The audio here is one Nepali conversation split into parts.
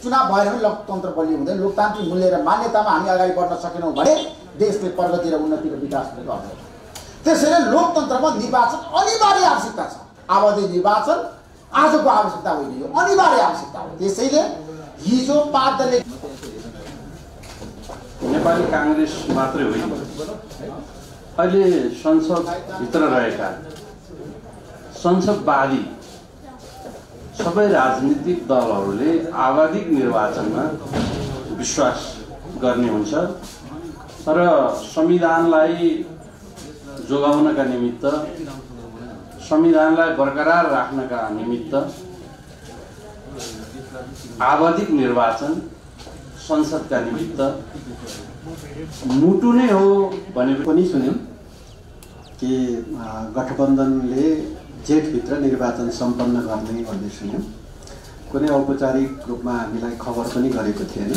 चुनाव भएर पनि लोकतन्त्र बलियो हुँदैन। लोकतान्त्रिक मूल्य र मान्यतामा हामी अगाडि बढ्न सकेनौँ भने देशले प्रगति र उन्नति र विकास हुने गर्दैन। त्यसैले लोकतन्त्रमा निर्वाचन अनिवार्य आवश्यकता छ। आवादी निर्वाचन आजको आवश्यकता होइन, यो अनिवार्य आवश्यकता हो। त्यसैले हिजो पार्टीले नेपाली कांग्रेस मात्रै होइन, अहिले संसदभित्र रहेका संसदवादी सबै राजनीतिक दलहरूले आवधिक निर्वाचनमा विश्वास गर्ने हुन्छ र संविधानलाई जोगाउनका निमित्त, संविधानलाई बरकरार राख्नका निमित्त आवधिक निर्वाचन संसदका निमित्त मुटु नै हो भने पनि सुन्यौं कि गठबन्धनले जेठभित्र निर्वाचन सम्पन्न गर्ने भन्ने सुन्यौं। कुनै औपचारिक रूपमा हामीलाई खबर पनि गरेको थिएन।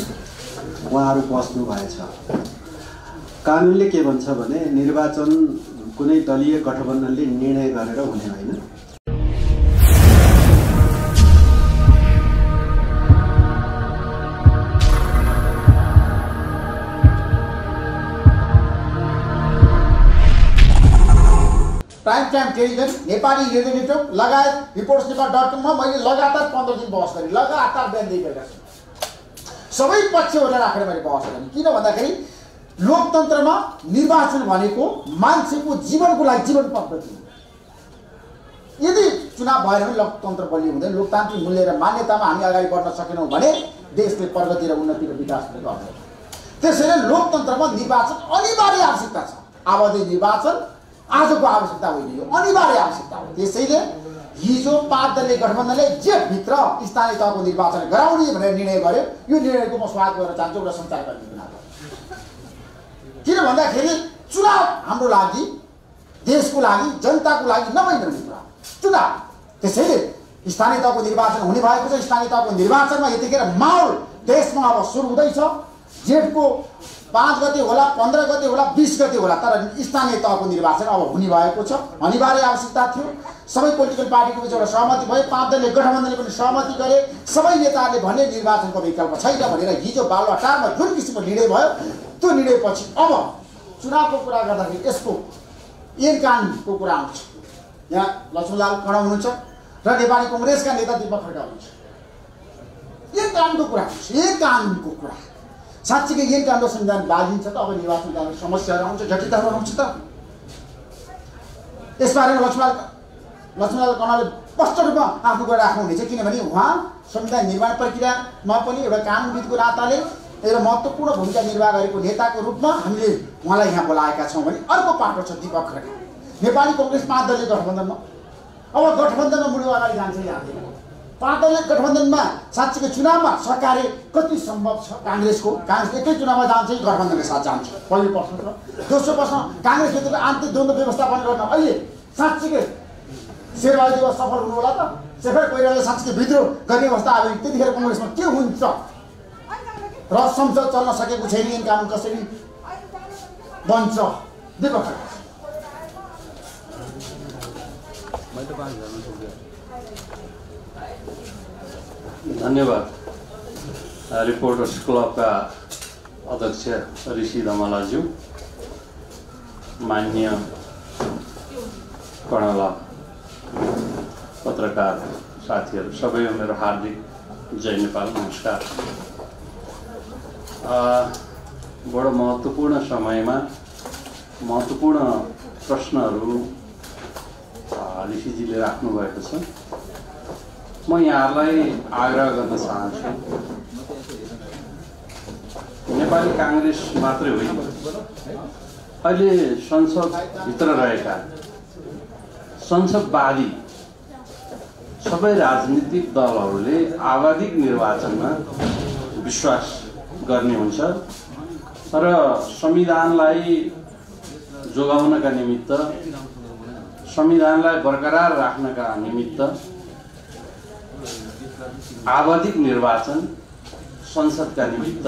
उहाँहरू बस्नु भएछ। कानुनले के भन्छ भने निर्वाचन कुनै दलीय गठबन्धनले निर्णय गरेर हुने होइन। Prime time television, Nepali radio network लगायत reportsnepal.com मा मैले लगातार 15 दिन बहस गरेँ। लगातार बिहान दिइरहेका छु। सबै पक्षहरूलाई राखेर मैले बहस गरेँ। किन भन्दाखेरि लोकतन्त्रमा निर्वाचन भनेको मान्छेको जीवनको लागि जीवन पद्धति हो। यदि चुनाव भएर पनि लोकतन्त्र बलियो हुँदैन। लोकतान्त्रिक मूल्य र मान्यतामा हामी अगाडि बढ्न सकेनौँ भने देशले प्रगति र उन्नति र विकास हुने गर्दैन। त्यसैले लोकतन्त्रमा निर्वाचन अनिवार्य आवश्यकता छ। आवादी निर्वाचन आजको आवश्यकता होइन, यो अनिवार्य आवश्यकता हो। त्यसैले हिजो पार्टीले गठबन्धनले जेठभित्र स्थानीय तहको निर्वाचन गराउने भनेर निर्णय गर्यो। यो निर्णयको म स्वागत गर्न चाहन्छु एउटा सञ्चारकर्मीको नाममा। किन भन्दाखेरि चुनाव हाम्रो लागि, देशको लागि, जनताको लागि नभइरहने कुरा चुनाव। त्यसैले स्थानीय तहको निर्वाचन हुने भएको छ। स्थानीय तहको निर्वाचनमा यतिखेर माहौल देशमा अब सुरु हुँदैछ। जेठको 5 गते होला, 15 गते होला, 20 गते होला, तर स्थानीय तहको निर्वाचन अब हुने भएको छ। अनिवार्य आवश्यकता थियो। सबै पोलिटिकल पार्टीको बीच एउटा सहमति भयो। पार्टीले गठबन्धनले पनि सहमति गरे। सबै नेताहरूले भने निर्वाचनको विकल्प छैन भनेर हिजो बालुवाटारमा जुन किसिमको निर्णय भयो, त्यो निर्णयपछि अब चुनावको कुरा गर्दाखेरि यसको ऐन कानुनको कुरा आउँछ। यहाँ लक्ष्मणलाल कण हुनुहुन्छ र नेपाली कांग्रेसका नेता दीपक खड्का हुनुहुन्छ। ऐन कानुनको कुरा आउँछ। ऐन कानुनको कुरा साँच्चीकै ऐन कानुन संविधान बाजिन्छ त अब निर्वाचन जाने समस्याहरू आउँछ, जटिलताहरू आउँछ त। यसबारेमा लक्ष्मणलाल कणले स्पष्ट रूपमा आफ्नो कुरा राख्नुहुनेछ। किनभने उहाँ संविधान निर्माण प्रक्रियामा पनि एउटा कानुनविदको नाताले एउटा महत्त्वपूर्ण भूमिका निर्वाह गरेको नेताको रूपमा हामीले उहाँलाई यहाँ बोलाएका छौँ भने अर्को पाटो छ दीपक खड्का। नेपाली कांग्रेस 5 दलीय गठबन्धनमा अब गठबन्धनमा मुलुक अगाडि जान्छ यहाँ। 5 दलीय गठबन्धनमा साँच्चीको चुनावमा सहकार्य कति सम्भव छ कांग्रेसको? कांग्रेस एकै चुनावमा जान्छ कि गठबन्धनका साथ जान्छ? पहिलो प्रश्न छ। दोस्रो प्रश्न, कांग्रेसभित्रको आन्तरिक द्वन्द्व व्यवस्थापन गर्न अहिले साँच्चीकै शेरबहादुर देउवा सफल हुनु होला त? शेखर कोइरालाले साँच्चीकै विद्रोह गर्ने अवस्था आयो भने त्यतिखेर कांग्रेसमा के हुन्छ र संसद चल्न सकेको छैन। ऐन कानुन कसरी बन्छ? दीपक खड्का। धन्यवाद। रिपोर्टर्स क्लबका अध्यक्ष ऋषि धमलाज्यू, मान्य कर्णला, पत्रकार साथीहरू सबैमा मेरो हार्दिक जय नेपाल, नमस्कार। बडो महत्त्वपूर्ण समयमा महत्त्वपूर्ण प्रश्नहरू ऋषिजीले राख्नु भएको छ। म यहाँहरूलाई आग्रह गर्न चाहन्छु, नेपाली कांग्रेस मात्रै होइन, अहिले संसदभित्र रहेका संसदवादी सबै राजनीतिक दलहरूले आवधिक निर्वाचनमा विश्वास गर्ने हुन्छ र संविधानलाई जोगाउनका निमित्त, संविधानलाई बरकरार राख्नका निमित्त आवधिक निर्वाचन संसदका निमित्त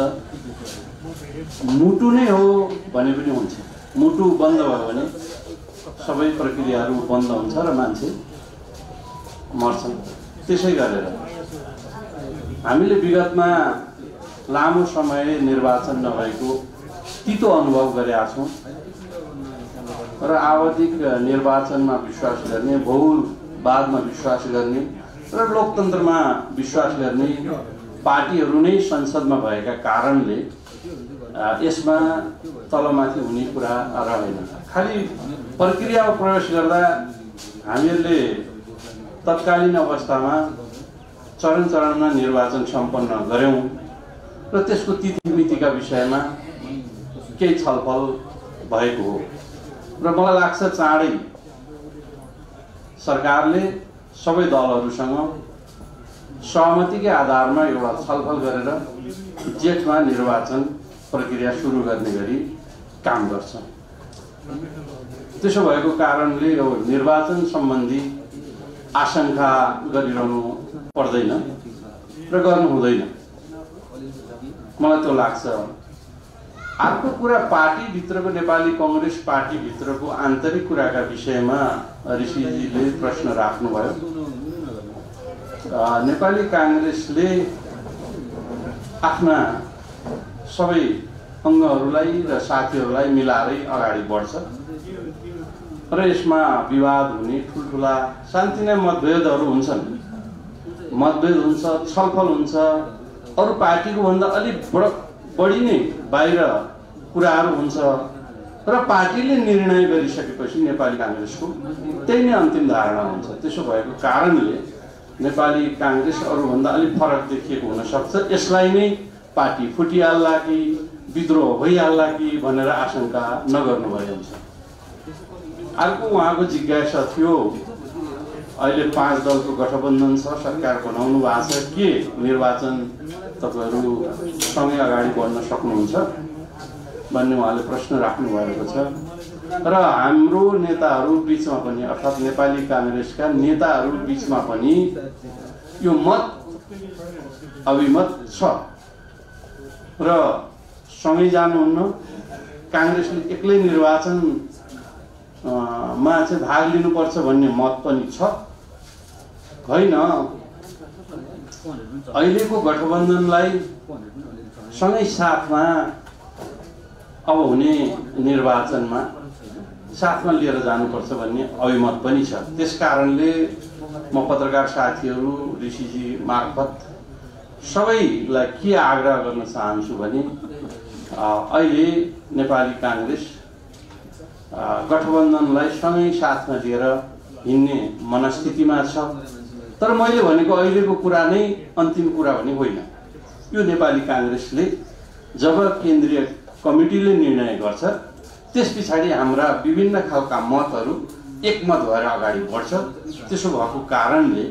मुटु नै हो भने पनि हुन्छ। मुटु बन्द भयो भने सबै प्रक्रियाहरू बन्द हुन्छ र मान्छे मर्छन्। त्यसै गरेर हामीले विगतमा लामो समय निर्वाचन नभएको तितो अनुभव गरेका छौँ र आवधिक निर्वाचनमा विश्वास गर्ने, बहुलवादमा विश्वास गर्ने र लोकतन्त्रमा विश्वास गर्ने पार्टीहरू नै संसदमा भएका कारणले यसमा तलमाथि हुने कुरा रहेन। खालि प्रक्रियामा प्रवेश गर्दा हामीहरूले तत्कालीन अवस्थामा चरण चरणमा निर्वाचन सम्पन्न गर्यौं र त्यसको तिथिमितिका विषयमा केही छलफल भएको हो र मलाई लाग्छ चाँडै सरकारले सबै दलहरूसँग सहमतिकै आधारमा एउटा छलफल गरेर जेठमा निर्वाचन प्रक्रिया सुरु गर्ने गरी काम गर्छ। त्यसो भएको कारणले यो निर्वाचन सम्बन्धी आशंका गरिरहनु पर्दैन र गर्नु हुँदैन, मलाई त्यो लाग्छ। अर्को कुरा, पार्टीभित्रको नेपाली कांग्रेस पार्टीभित्रको आन्तरिक कुराका विषयमा ऋषिजीले प्रश्न राख्नुभयो। नेपाली कांग्रेसले आफ्ना सबै अङ्गहरूलाई र साथीहरूलाई मिलाएरै अगाडि बढ्छ र यसमा विवाद हुने, ठुल्ठुला सानोतिनो मतभेदहरू हुन्छन्, मतभेद हुन्छ, छलफल हुन्छ, अरू पार्टीको भन्दा अलिक बढी नै बाहिर कुराहरू हुन्छ र पार्टीले निर्णय गरिसकेपछि नेपाली कांग्रेसको त्यही नै अन्तिम धारणा हुन्छ। त्यसो भएको कारणले नेपाली कांग्रेस अरूभन्दा अलिक फरक देखिएको हुन सक्छ। यसलाई नै पार्टी फुटिहाल्ला कि विद्रोह भइहाल्ला कि भनेर आशंका नगर्नु भयो हुन्छ। अर्को उहाँको जिज्ञासा थियो, अहिले 5 दलको गठबन्धन छ, सरकार बनाउनु भएको छ, के निर्वाचन तपाईहरु सँगै अगाडि बढ्न सक्नुहुन्छ भन्ने उहाँले प्रश्न राख्नु भएको छ। र हाम्रो नेताहरू बीचमा पनि, अर्थात् नेपाली कांग्रेसका नेताहरू बीचमा पनि यो मत अभिमत छ र सँगै जानुहुन्न, कांग्रेसले एक्लै निर्वाचन मा चाहिँ भाग लिनुपर्छ भन्ने मत पनि छ। होइन, अहिलेको गठबन्धनलाई सँगै साथमा अब हुने निर्वाचनमा साथमा लिएर जानुपर्छ भन्ने अभिमत पनि छ। त्यसकारणले म पत्रकार साथीहरू ऋषिजी मार्फत सबैलाई के आग्रह गर्न चाहन्छु भने अहिले नेपाली कांग्रेस गठबन्धनलाई सँगै साथमा लिएर हिँड्ने मनस्थितिमा छ। तर मैले भनेको अहिलेको कुरा नै अन्तिम कुरा भने होइन। यो नेपाली कांग्रेसले जब केन्द्रीय कमिटीले निर्णय गर्छ त्यसपछि हाम्रा विभिन्न खालका मतहरू एकमत भएर अगाडि बढ्छ। त्यसो भएको कारणले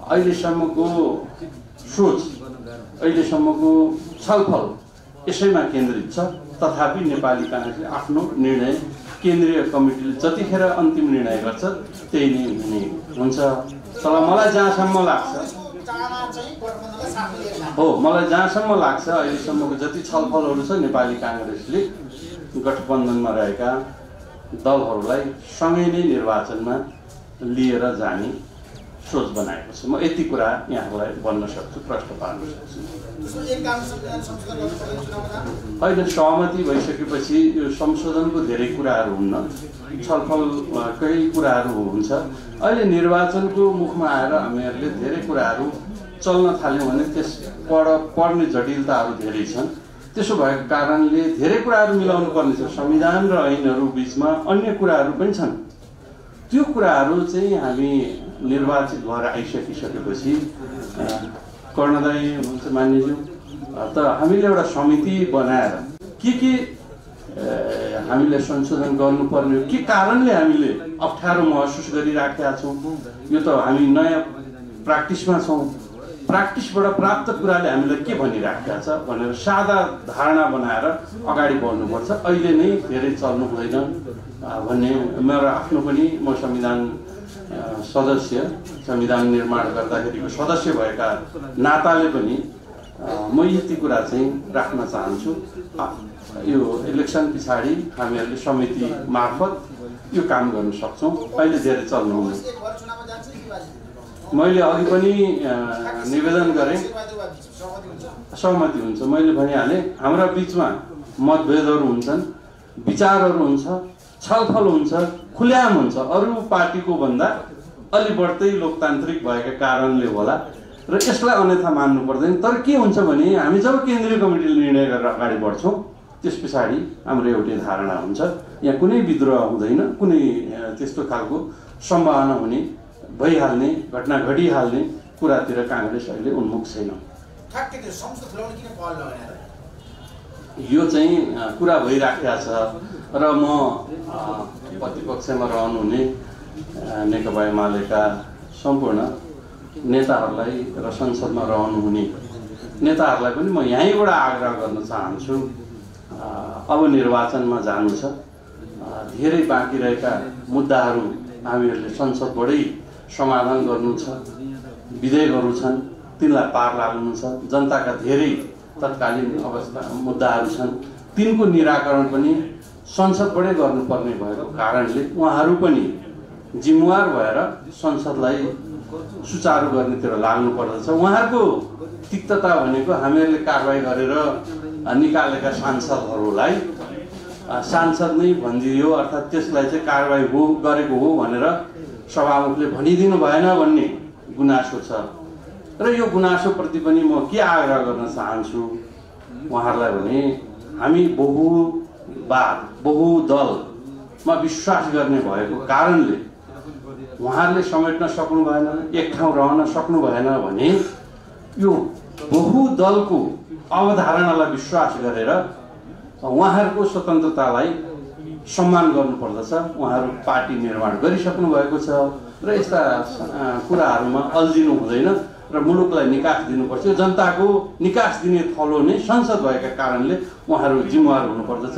अहिलेसम्मको सोच, अहिलेसम्मको छलफल यसैमा केन्द्रित छ। तथापि नेपाली कांग्रेसले आफ्नो निर्णय केन्द्रीय कमिटीले जतिखेर अन्तिम निर्णय गर्छ त्यही नै हुने हुन्छ। तर मलाई जहाँसम्म लाग्छ, मलाई जहाँसम्म लाग्छ अहिलेसम्मको जति छलफलहरू छ नेपाली कांग्रेसले गठबन्धनमा रहेका दलहरूलाई सँगै नै निर्वाचनमा लिएर जाने सोच बनाएको छ। म यति कुरा यहाँलाई भन्न सक्छु, प्रश्न पार्न सक्छु। होइन, सहमति भइसकेपछि यो संशोधनको धेरै कुराहरू हुन्न, छलफलकै कुराहरू हुन्छ। अहिले निर्वाचनको मुखमा आएर हामीहरूले धेरै कुराहरू चल्न थाल्यौँ भने त्यस पढ्ने जटिलताहरू धेरै छन्। त्यसो भएको कारणले धेरै कुराहरू मिलाउनु पर्ने छ। संविधान र ऐनहरू बीचमा अन्य कुराहरू पनि छन्। त्यो कुराहरू चाहिँ हामी निर्वाचित भएर आइसकिसकेपछि कर्णदायी हुन्छ मान्यज्यू, त हामीले एउटा समिति बनाएर के हामीले संशोधन गर्नुपर्ने, के कारणले हामीले अप्ठ्यारो महसुस गरिराखेका छौँ, यो त हामी नयाँ प्र्याक्टिसमा छौँ। प्र्याक्टिसबाट प्राप्त कुराले हामीलाई के भनिराखेका छ भनेर सादा धारणा बनाएर अगाडि बढ्नुपर्छ। अहिले नै धेरै चल्नु हुँदैन भन्ने मेरो आफ्नो पनि, म संविधान सदस्य, संविधान निर्माण गर्दाखेरिको सदस्य भएका नाताले पनि म यति कुरा चाहिँ राख्न चाहन्छु। यो इलेक्सन पछाडि हामीहरूले समिति मार्फत यो काम गर्न सक्छौँ। अहिले धेरै चल्नु हुँदैन। मैले अघि पनि निवेदन गरेँ, सहमति हुन्छ। मैले भनिहालेँ हाम्रा बिचमा मतभेदहरू हुन्छन्, विचारहरू हुन्छ, छलफल हुन्छ, खुल्याम हुन्छ। अरू पार्टीको भन्दा अलि बढ्दै लोकतान्त्रिक भएका कारणले होला र यसलाई अन्यथा मान्नु पर्दैन। तर के हुन्छ भने हामी जब केन्द्रीय कमिटीले निर्णय गरेर अगाडि बढ्छौँ त्यस पछाडि हाम्रो एउटै धारणा हुन्छ, यहाँ कुनै विद्रोह हुँदैन, कुनै त्यस्तो खालको सम्भावना हुने भइहाल्ने घटना घटिहाल्ने कुरातिर काङ्ग्रेस अहिले उन्मुख छैन। यो चाहिँ कुरा भइराखेको छ र म प्रतिपक्षमा रहनुहुने नेकपा एमालेका सम्पूर्ण नेताहरूलाई र संसदमा रहनुहुने नेताहरूलाई पनि म यहीँबाट आग्रह गर्न चाहन्छु। अब निर्वाचनमा जानु छ, धेरै बाँकी रहेका मुद्दाहरू हामीहरूले संसदबाटै समाधान गर्नु छ, विधेयकहरू छन् तिनलाई पार लाग्नु छ, जनताका धेरै तत्कालीन अवस्था मुद्दाहरू छन् तिनको निराकरण पनि संसदबाटै गर्नुपर्ने भएको कारणले उहाँहरू पनि जिम्मेवार भएर संसदलाई सुचारू गर्नेतिर लाग्नु पर्दछ। उहाँहरूको तिक्तता भनेको हामीहरूले कारबाही गरेर निकालेका सांसदहरूलाई सांसद नै भनिदियो अर्थात् त्यसलाई चाहिँ कारबाही गरेको हो भनेर सभामुखले भनिदिनु भएन भन्ने गुनासो छ र यो गुनासोप्रति पनि म के आग्रह गर्न चाहन्छु उहाँहरूलाई भने हामी बहुवाद बहुदलमा विश्वास गर्ने भएको कारणले उहाँहरूले समेट्न सक्नु भएन, एक ठाउँ रहन सक्नु भएन भने यो बहुदलको अवधारणालाई विश्वास गरेर उहाँहरूको स्वतन्त्रतालाई सम्मान गर्नुपर्दछ। उहाँहरू पार्टी निर्माण गरिसक्नु भएको छ र यस्ता कुराहरूमा अल्झिनु हुँदैन र मुलुकलाई निकास दिनुपर्छ। जनताको निकास दिने थलो नै संसद भएका कारणले उहाँहरू जिम्मेवार हुनुपर्दछ।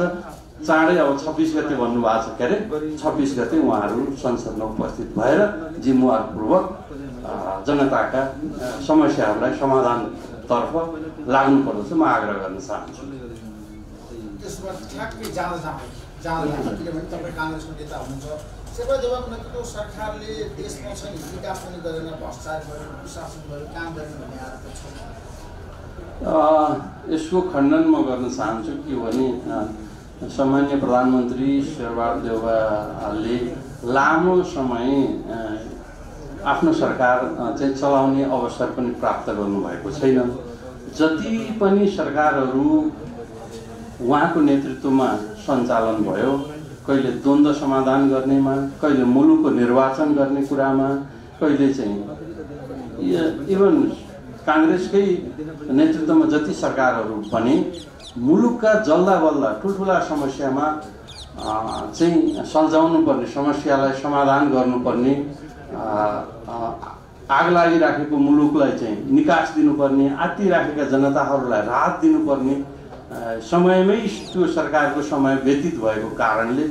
चाँडै अब 26 गते भन्नुभएको छ, के अरे 26 गते उहाँहरू संसदमा उपस्थित भएर जिम्मेवारपूर्वक जनताका समस्याहरूलाई समाधानतर्फ लाग्नुपर्दछ। म आग्रह गर्न चाहन्छु। किनभने तपाईँ काङ्ग्रेसको नेता हुनुहुन्छ, सेवा जवाब नेतृत्व सरकारले देशमा छ नि विकास पनि गरेन, भ्रष्टाचार गरेन, कुशासन गरेन, काम गरेन भन्ने आरोप छ। यसको खण्डन म गर्न चाहन्छु कि भने सामान्य प्रधानमन्त्री शेरबहादुर देउवाले लामो समय आफ्नो सरकार चाहिँ चलाउने अवसर पनि प्राप्त गर्नुभएको छैन। जति पनि सरकारहरू उहाँको नेतृत्वमा सञ्चालन भयो, कहिले द्वन्द्व समाधान गर्नेमा, कहिले मुलुकको निर्वाचन गर्ने कुरामा, कहिले चाहिँ इभन काङ्ग्रेसकै नेतृत्वमा जति सरकारहरू बने मुलुकका जल्दा बल्दा ठुल्ठुला समस्यामा चाहिँ सल्झाउनु पर्ने, समस्यालाई समाधान गर्नुपर्ने, आग लागिराखेको मुलुकलाई चाहिँ निकास दिनुपर्ने, आत्तिराखेका जनताहरूलाई राहत दिनुपर्ने समयमै त्यो सरकारको समय व्यतीत भएको कारणले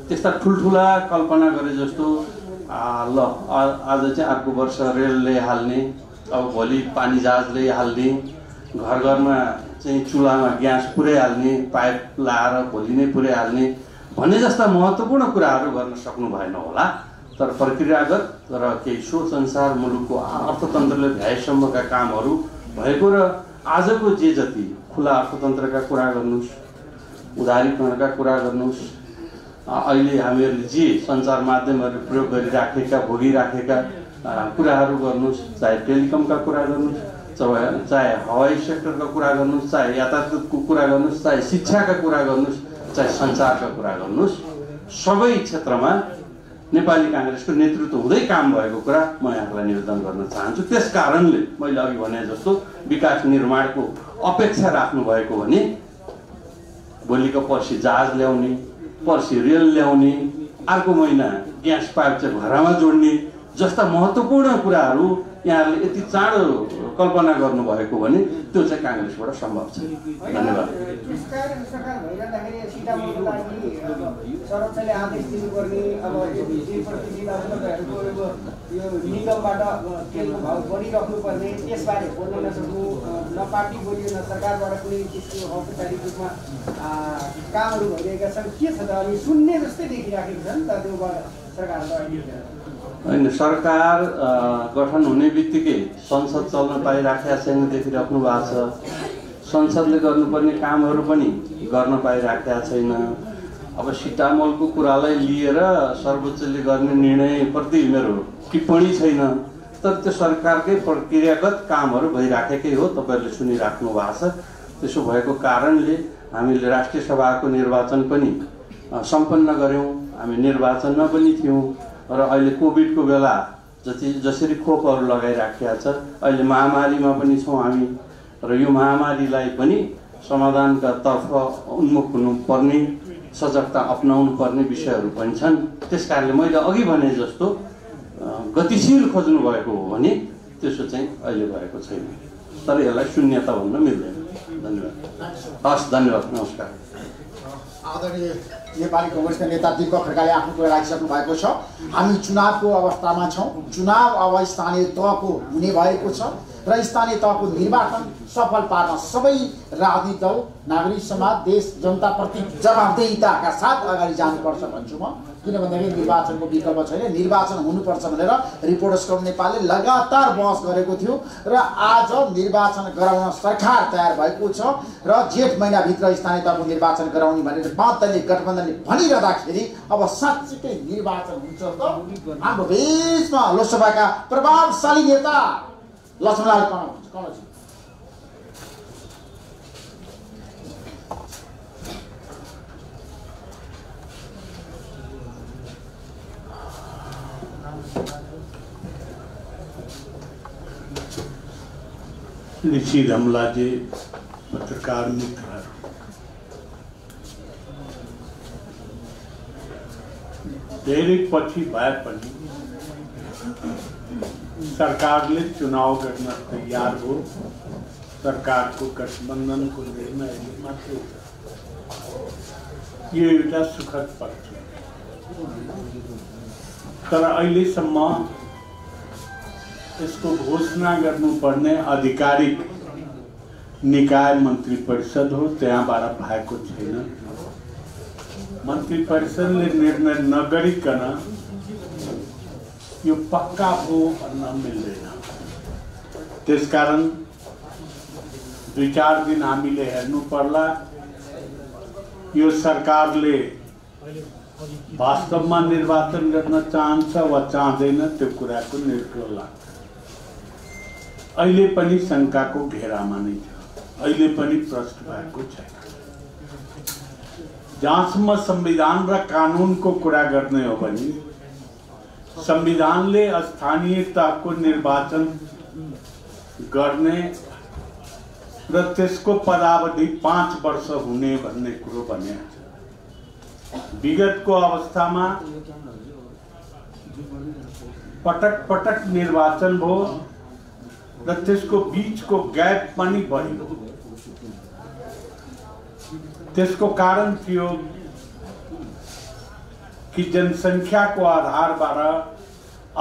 त्यस्ता ठुल्ठुला कल्पना गरे जस्तो ल आज चाहिँ अर्को वर्ष रेल ल्याइहाल्ने, अब भोलि पानी जहाज ल्याइहाल्ने, घर घरमा चाहिँ चुल्हामा ग्यास पुर्याइहाल्ने, पाइप लाएर भोलि नै पुर्याइहाल्ने भन्ने जस्ता महत्त्वपूर्ण कुराहरू गर्न सक्नु भएन होला। तर प्रक्रियागत र केही सोच अनुसार मुलुकको अर्थतन्त्रले भ्याएसम्मका कामहरू भएको र आजको जे जति खुला अर्थतन्त्रका कुरा गर्नुहोस्, उदारीकरणका कुरा गर्नुहोस्, अहिले हामीहरूले जे सञ्चार माध्यमहरू प्रयोग गरिराखेका भोगिराखेका कुराहरू गर्नुहोस्, चाहे टेलिकमका कुरा गर्नुहोस्, चाहे हवाई सेक्टरका कुरा गर्नुहोस्, चाहे यातायातको कुरा गर्नुहोस्, चाहे शिक्षाका कुरा गर्नुहोस्, चाहे सञ्चारका कुरा गर्नुहोस्, सबै क्षेत्रमा नेपाली काङ्ग्रेसको नेतृत्व हुँदै काम भएको कुरा म यहाँलाई निवेदन गर्न चाहन्छु। त्यस कारणले मैले अघि भने जस्तो विकास निर्माणको अपेक्षा राख्नु भएको भने भोलिको पर्सि जहाज ल्याउने, पर्सि रेल ल्याउने, अर्को महिना ग्यास पाइप चाहिँ घरमा जोड्ने जस्ता महत्त्वपूर्ण कुराहरू यहाँहरूले यति चाँडो कल्पना गर्नुभएको भने त्यो चाहिँ काङ्ग्रेसबाट सम्भव छ। धन्यवाद। सर्वोच्चले आदेश दिनुपर्ने अब यो निगमबाट तेलको भाउ बढिराख्नुपर्ने त्यसबारे बोल्न नसक्नु, न पार्टी बोलियो न सरकारबाट कुनै किसिमको औपचारिक रूपमा कामहरू भइरहेका छन्। के छ त अनि शून्य जस्तै देखिराखेको छ नि त त्यो सरकारबाट। होइन, सरकार गठन हुने बित्तिकै संसद चल्न पाइराखेका छैन देखिराख्नु भएको छ। संसदले गर्नुपर्ने कामहरू पनि गर्न पाइराखेका छैन। अब सिटामोलको कुरालाई लिएर सर्वोच्चले गर्ने निर्णयप्रति मेरो टिप्पणी छैन, तर त्यो सरकारकै प्रक्रियागत कामहरू भइराखेकै हो, तपाईँहरूले सुनिराख्नु भएको छ। त्यसो भएको कारणले हामीले राष्ट्रिय सभाको निर्वाचन पनि सम्पन्न गऱ्यौँ। हामी निर्वाचनमा पनि थियौँ र अहिले कोभिडको बेला जसरी खोपहरू लगाइराखेका छ, अहिले महामारीमा पनि छौँ हामी र यो महामारीलाई पनि समाधानका तर्फ उन्मुख हुनुपर्ने, सजगता अपनाउनु पर्ने विषयहरू पनि छन्। त्यस कारणले मैले अघि भने जस्तो गतिशील खोज्नु भएको हो भने त्यसो चाहिँ अहिले भएको छैन, तर यसलाई शून्यता भन्न मिल्दैन। धन्यवाद। हस्, धन्यवाद, नमस्कार। आदरणीय नेपाली कांग्रेसका नेता दीपक खड्काले आफ्नो कुरा राखिसक्नु भएको छ। हामी चुनावको अवस्थामा छौँ। चुनाव अब स्थानीय तहको हुने भएको छ र स्थानीय तहको निर्वाचन सफल पार्न सबै राजनीतिक दल, नागरिक समाज, देश जनताप्रति जवाबदेहिताका साथ अगाडि जानुपर्छ भन्छु म। किनभनेदेखि निर्वाचनको विकल्प छैन, निर्वाचन हुनुपर्छ भनेर रिपोर्टर्स क्लब नेपालले लगातार बहस गरेको थियो र आज निर्वाचन गराउन सरकार तयार भएको छ र जेठ महिनाभित्र स्थानीय तहको निर्वाचन गराउने भनेर पाँच दलीय गठबन्धनले भनिरहँदाखेरि अब साँच्चीकै निर्वाचन हुन्छ त? हाम्रो बिचमा लोकसभाका प्रभावशाली नेता लक्ष्मणलाल कणजी, ऋषि धमलाजी, पत्रकार मित्रहरू, धेरै पछि भए पनि सरकारले चुनाव गर्न तयार हो। सरकारको गठबन्धनको निर्णयले मात्रै यो एउटा सुखद पक्ष, तर अहिलेसम्म यसको घोषणा गर्नुपर्ने आधिकारिक निकाय मन्त्री परिषद हो, त्यहाँबाट भएको छैन। मन्त्री परिषदले निर्णय नगरिकन यो पक्का हो भन्न मिल्दैन। त्यसकारण 2-4 दिन हामीले हेर्नु पर्ला यो सरकारले वास्तवमा निर्वाचन गर्न चाहन्छ वा चाहँदैन, त्यो कुराको निर्णय लाग्छ। अहिले पनि शङ्काको घेरामा नै छ, अहिले पनि प्रश्न भएको छैन। जहाँसम्म संविधान र कानुनको कुरा गर्ने हो भने संविधानले स्थानीय तहको निर्वाचन गर्ने र त्यसको पदावधि 5 वर्ष हुने भन्ने कुरो भनेको छ। विगतको अवस्थामा पटक पटक निर्वाचन भयो र त्यसको बीचको ग्याप पनि बढ्यो। त्यसको कारण थियो कि जनसङ्ख्याको आधारबाट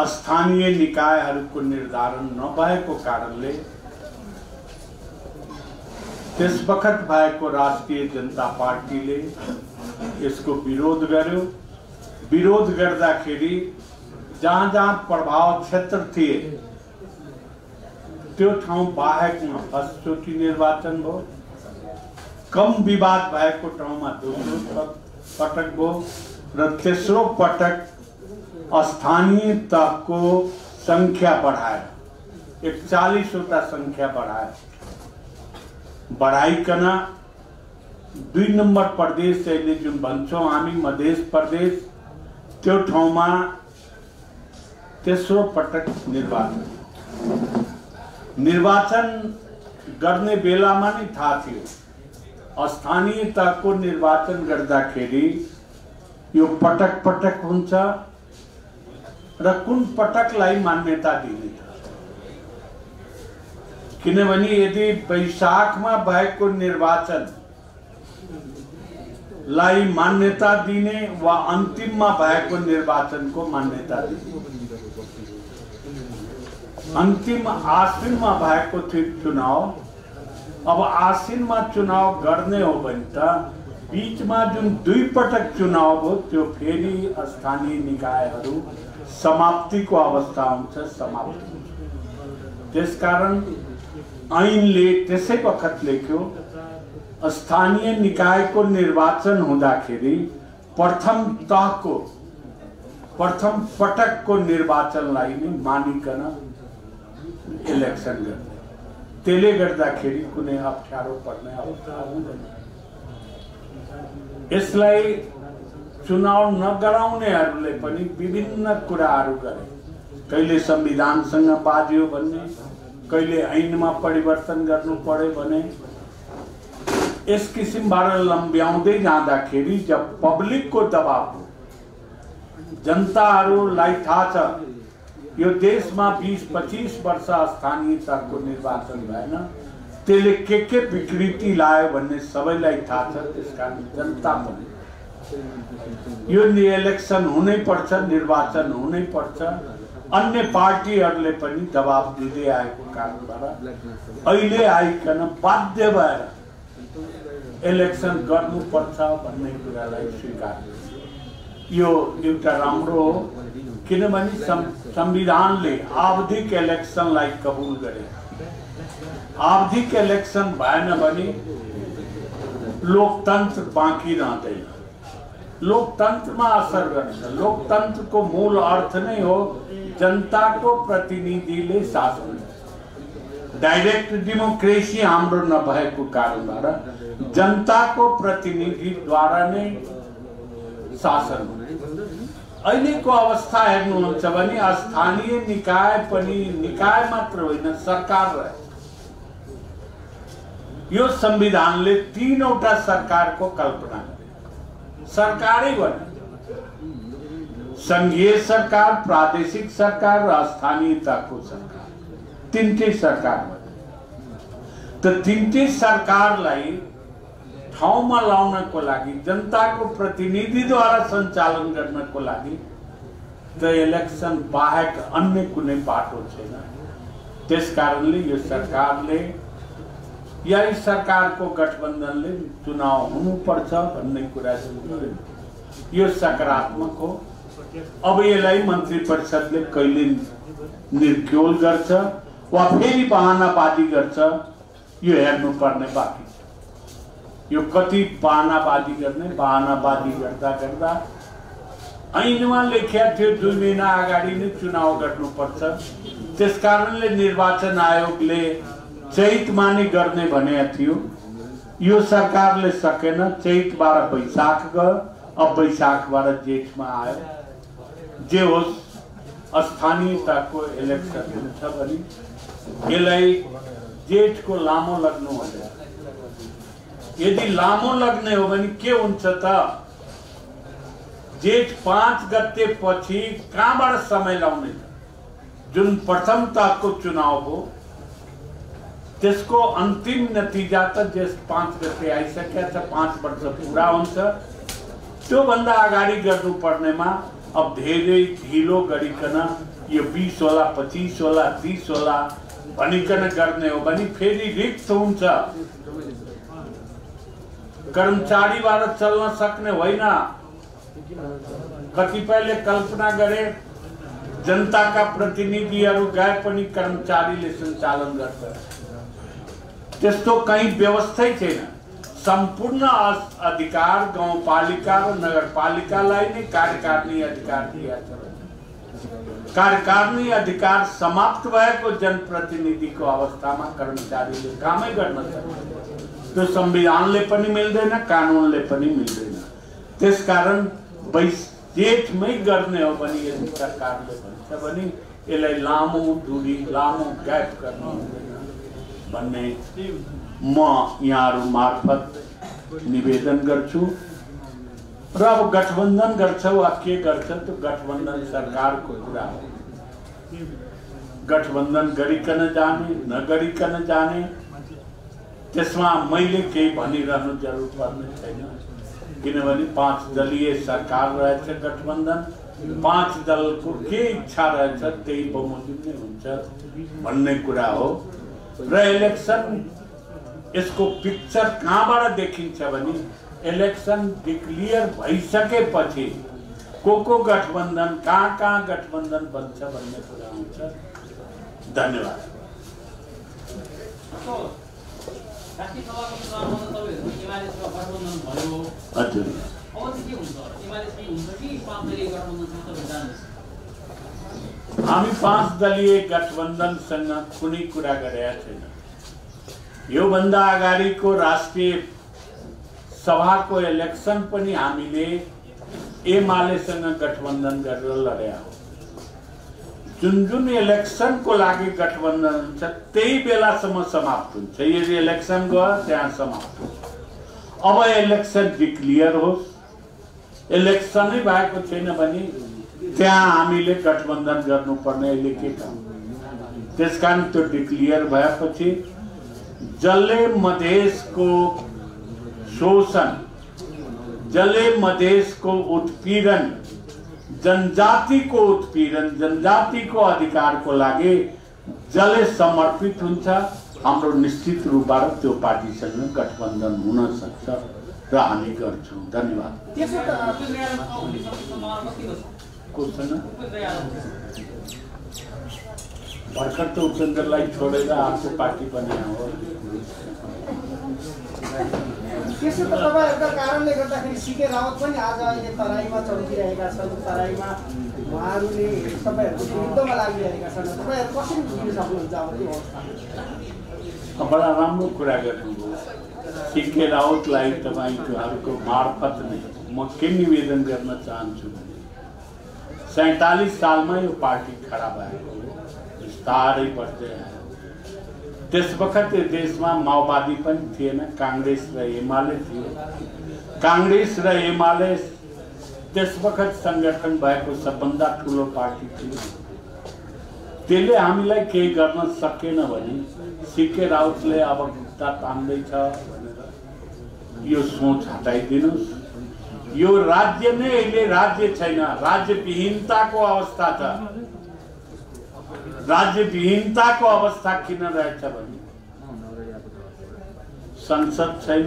स्थानीय निकायहरूको निर्धारण नभएको कारणले त्यस वखत भएको राष्ट्रिय जनता पार्टीले यसको विरोध गर्यो। विरोध गर्दाखेरि जहाँ जहाँ प्रभाव क्षेत्र थिए त्यो ठाउँ बाहेकमा फर्स्टचोटि निर्वाचन भयो। कम विवाद भएको ठाउँमा दोस्रो पटक भयो र तेस्रो पटक स्थानीय तहको संख्या बढाएर 41वटा संख्या बढाइकन 2 नम्बर प्रदेश अहिले जुन भन्छौँ हामी मध्य प्रदेश, त्यो ठाउँमा तेस्रो पटक निर्वाचन गर्ने बेलामा नै थाहा थियो स्थानीय तहको निर्वाचन गर्दाखेरि यो पटक पटक हुन्छ र कुन पटकलाई मान्यता दिने। किनभने यदि वैशाखमा भएको निर्वाचन लाई मान्यता दिने वा अन्तिममा भएको निर्वाचनको मान्यता दिने, अन्तिम आश्विनमा भएको थियो चुनाव, अब आश्विनमा चुनाव गर्ने हो भने त बीचमा जुन 2 पटक चुनाव हो त्यो फेरि स्थानीय निकायहरू समाप्तिको अवस्था हुन्छ, समाप्ति हुन्छ। त्यसकारण ऐनले त्यसै वखत लेख्यो स्थानीय निकायको निर्वाचन हुँदाखेरि प्रथम पटकको निर्वाचनलाई नै मानिकन इलेक्सन गर्ने। त्यसले गर्दाखेरि कुनै अप्ठ्यारो पर्ने अवस्था हुँदैन। यसलाई चुनाव नगराउनेहरूले पनि विभिन्न कुराहरू गरे। कहिले संविधानसँग बाजियो भन्ने, कहिले ऐनमा परिवर्तन गर्नु पर्यो भने। यस किसिमबाट लम्ब्याउँदै जाँदाखेरि जब पब्लिकको दबाव, जनताहरूलाई थाहा छ यो देशमा 20-25 वर्ष स्थानीय तहको निर्वाचन भएन, त्यसले के विकृति लायो भन्ने सबैलाई थाहा छ। त्यसकारण जनता पनि यो इलेक्सन हुनै पर्छ, निर्वाचन हुनै पर्छ। अन्य पार्टीहरूले पनि दबाब दिँदै आएको कारणबाट अहिले आइकन बाध्य भएर इलेक्सन गर्नुपर्छ भन्ने कुरालाई स्वीकार गर्छ। यो एउटा राम्रो हो, किनभने संविधानले आवधिक इलेक्सनलाई कबुल गरे। आवधिक इलेक्सन भएन भने लोकतन्त्र बाँकी रहँदैन, लोकतन्त्रमा असर गर्छ। लोकतन्त्रको मूल अर्थ नै हो जनताको प्रतिनिधिले शासन। डाइरेक्ट डेमोक्रेसी हाम्रो नभएको कारणबाट जनताको प्रतिनिधिद्वारा नै शासन हुन्छ। अहिलेको अवस्था हेर्नुहुन्छ भने स्थानीय निकाय पनि निकाय मात्र होइन, सरकार रहेछ। यो संविधानले 3वटा सरकारको कल्पना गरे। सरकारै भने संघीय सरकार, प्रादेशिक सरकार र स्थानीय तहको सरकार, तीनटै सरकार भने। त तीनटै सरकारलाई ठाउँमा लाउनको लागि, जनताको प्रतिनिधिद्वारा सञ्चालन गर्नको लागि त इलेक्सन बाहेक अन्य कुनै बाटो छैन। त्यसकारणले यो सरकारले या सरकारको गठबन्धनले चुनाव हुनुपर्छ भन्ने कुरा गर्यो। यो सकारात्मक हो। अब यसलाई मन्त्री परिषदले कहिले निर्क्योल गर्छ वा फेरि बहानाबाजी गर्छ, यो हेर्नुपर्ने बाँकी छ। यो कति बहानाबाजी गर्ने, बहानाबाजी गर्दा गर्दा ऐनमा लेखिया थियो 2 महिना अगाडि नै चुनाव गर्नुपर्छ। त्यसकारणले निर्वाचन आयोगले चैतमा नै गर्ने भनेको थियो। यो सरकारले सकेन, चैतबाट वैशाख गयो, अब वैशाखबाट जेठमा आयो। जे होस्, स्थानीय तहको इलेक्सन हुन्छ भने यसलाई जेठको लामो लाग्नु हुँदैन। यदि लामो लाग्ने हो भने के हुन्छ त, जेठ 5 गते पछि कहाँबाट समय लाउने? जुन प्रथम तहको चुनाव हो त्यसको अन्तिम नतिजा त जेठ 5 गते आइसकेको छ, 5 वर्ष पुरा हुन्छ। त्यो भन्दा अगाडि गर्नुपर्नेमा अब धेरै ढिलो गरिकन यो 20 होला, 25 होला, 30 होला भनिकन गर्ने हो भने फेरि रिक्त हुन्छ। कर्मचारीबाट चल्न सक्ने होइन। कतिपयले कल्पना गरे जनताका प्रतिनिधिहरू गए पनि कर्मचारीले सञ्चालन गर्छ। त्यस्तो कहीँ व्यवस्थै छैन। सम्पूर्ण अधिकार गाउँपालिका र नगरपालिकालाई नै कार्यकारिणी अधिकार दिएको छ। कार्यकारिणी अधिकार समाप्त भएको जनप्रतिनिधिको अवस्थामा कर्मचारीले कामै गर्न सक्दैन। त्यो संविधानले पनि मिल्दैन, कानुनले पनि मिल्दैन। त्यसकारण जेठमै गर्ने हो भने यदि सरकारले भन्छ भने यसलाई लामो दूरी, लामो ग्याप गर्नु हुँदैन भन्ने म यहाँहरू मार्फत निवेदन गर्छु। र अब गठबन्धन गर्छ वा के गर्छ त्यो गठबन्धन सरकारको कुरा हो। गठबन्धन गरिकन जाने नगरिकन जाने त्यसमा मैले केही भनिरहनु जरुर पर्ने छैन। किनभने 5 दलीय सरकार रहेछ गठबन्धन, 5 दलको के इच्छा रहेछ त्यही बमोजिम नै हुन्छ भन्ने कुरा हो। र इलेक्सन यसको पिक्चर कहाँबाट देखिन्छ भने इलेक्सन डिक्लियर भइसकेपछि को गठबन्धन कहाँ गठबन्धन बन्छ भन्ने कुरा हुन्छ। धन्यवाद। हजुर, हामी 5 दलीय गठबन्धनसँग कुनै कुरा गरेका छैन। योभन्दा अगाडिको राष्ट्रिय सभाको इलेक्सन पनि हामीले एमालेसँग गठबन्धन गरेर लड्या हो। जुन इलेक्सनको लागि गठबन्धन हुन्छ त्यही बेलासम्म समाप्त हुन्छ। यदि इलेक्सन गयो त्यहाँ समाप्त हुन्छ। अब इलेक्सन डिक्लियर होस्, इलेक्सनै भएको छैन भने त्यहाँ हामीले गठबन्धन गर्नुपर्ने अहिले के काम। त्यसकारण त्यो डिक्लियर भएपछि जसले मधेसको शोषण, जसले मधेसको उत्पीडन, जनजातिको उत्पीडन, जनजातिको अधिकारको लागि जसले समर्पित हुन्छ, हाम्रो निश्चित रूपबाट त्यो पार्टीसँग गठबन्धन हुन सक्छ र हामी गर्छौँ। धन्यवाद। भर्खर त उपेन्द्रलाई छोडेर आफ्नो पार्टी बनायो हो। त्यसो त तपाईँहरूका कारणले गर्दाखेरि सीके रावत पनि आज अहिले तराईमा चौकिरहेका छन्। तराईमा उहाँहरूले तपाईँहरूको विरुद्धमा लागिरहेका छन्। तपाईँहरू कसरी बुझ्न सक्नुहुन्छ अब त्यो अवस्था? बडा राम्रो कुरा गर्नुभयो। सीके रावतलाई तपाईँहरूको मार्फत नै म के निवेदन गर्न चाहन्छु भने 47 सालमा यो पार्टी खडा भएको हो, बिस्तारै बढ्दै आयो। त्यस वखत देशमा माओवादी पनि थिएन, काङ्ग्रेस र एमाले थियो। काङ्ग्रेस र एमाले त्यस वखत सङ्गठन भएको सबभन्दा ठुलो पार्टी थियो। त्यसले हामीलाई केही गर्न सकेन भने सीके रावतले अब खुट्टा तान्दैछ भनेर यो सोच हटाइदिनुहोस्। यो राज्य नै अहिले राज्य छैन, राज्यविहीनताको अवस्था छ। राज्यविहीनताको अवस्था किन रहेछ भने संसद छैन,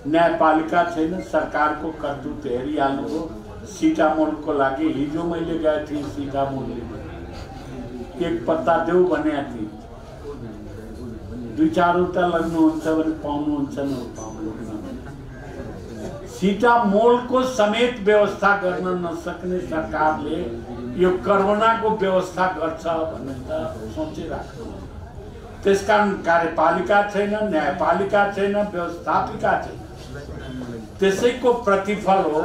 न्यायपालिका छैन, सरकारको कर्तुत्व हेरिहाल्नुभयो। सीतामोलको लागि हिजो मैले गएको थिएँ, सीतामोलले एक पत्ता देऊ भनेको थिएँ। 2-4वटा लग्नुहुन्छ भने पाउनुहुन्छ न। सीतामोलको समेत व्यवस्था गर्न नसक्ने सरकारले यो कोरोनाको व्यवस्था गर्छ भनेर सोचिराख्नु। त्यसकारण कार्यपालिका छैन, न्यायपालिका छैन, व्यवस्थापिका छैन। त्यसैको प्रतिफल हो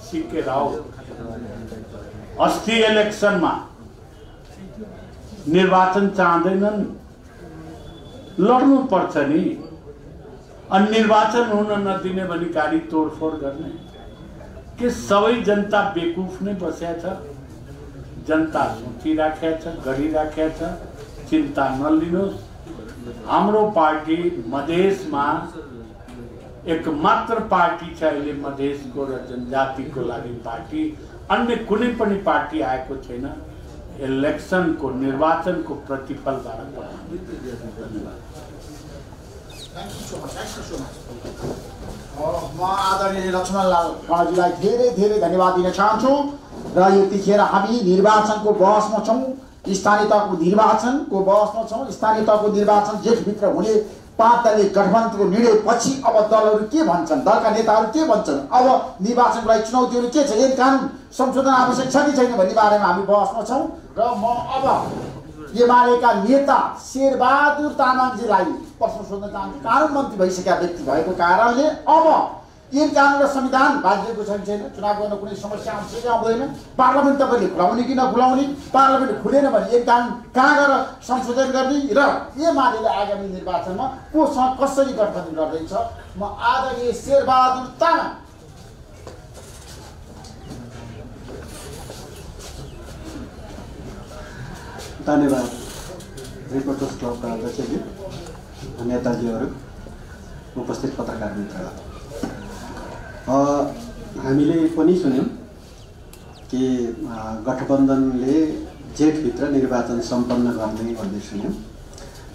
सीके रावत। अस्ति इलेक्सनमा निर्वाचन चाहँदैनन्, लड्नु पर्छ नि। अनि निर्वाचन हुन नदिने भने गाडी तोडफोड गर्ने के सबै जनता बेकुफ नै बसेको छ। जनता सोचिराखेको छ, गरिराखेको छ। चिन्ता नलिनुहोस्। हाम्रो पार्टी मधेसमा एकमात्र पार्टी छ अहिले मधेसको र जनजातिको लागि पार्टी। अन्य कुनै पनि पार्टी आएको छैन। इलेक्सनको निर्वाचनको प्रतिफलबाट धन्यवाद। म आदरणीय लक्ष्मणलाल खड्काजीलाई धेरै धेरै धन्यवाद दिन चाहन्छु। र यतिखेर हामी निर्वाचनको बहसमा छौँ। स्थानीय तहको निर्वाचनको बहसमा छौँ। स्थानीय तहको निर्वाचन जेठभित्र हुने 5 दलीय गठबन्धनको निर्णयपछि अब दलहरू के भन्छन्, दलका नेताहरू के भन्छन्, अब निर्वाचनको लागि चुनौतीहरू के छ, ऐन कानुन संशोधन आवश्यक छ कि छैन भन्ने बारेमा हामी बहसमा छौँ। र म अब एमालेका नेता शेरबहादुर तामाङजीलाई प्रश्न सोध्न चाहन्छु। कानुन मन्त्री भइसकेका व्यक्ति भएको कारणले अब ऐन कानुन र संविधान बाँधिएको छ कि छैन, चुनाव गर्न कुनै समस्या आउँछ कि आउँदैन, पार्लियामेन्ट तपाईँले खुलाउने कि नखुलाउने, पार्लियामेन्ट खुलेन भने ऐन कानुन कहाँ गएर संशोधन गर्ने, र एमालेले आगामी निर्वाचनमा कोसँग कसरी गठबन्धन गर्दैछ। म आदरणीय शेरबहादुर तामाङ। धन्यवाद रिपोर्टर्स क्लबका अध्यक्षज्यू, नेताजीहरू, उपस्थित पत्रकार मित्रहरू। हामीले पनि सुन्यौँ कि गठबन्धनले जेठभित्र निर्वाचन सम्पन्न गर्ने भन्ने सुन्यौँ।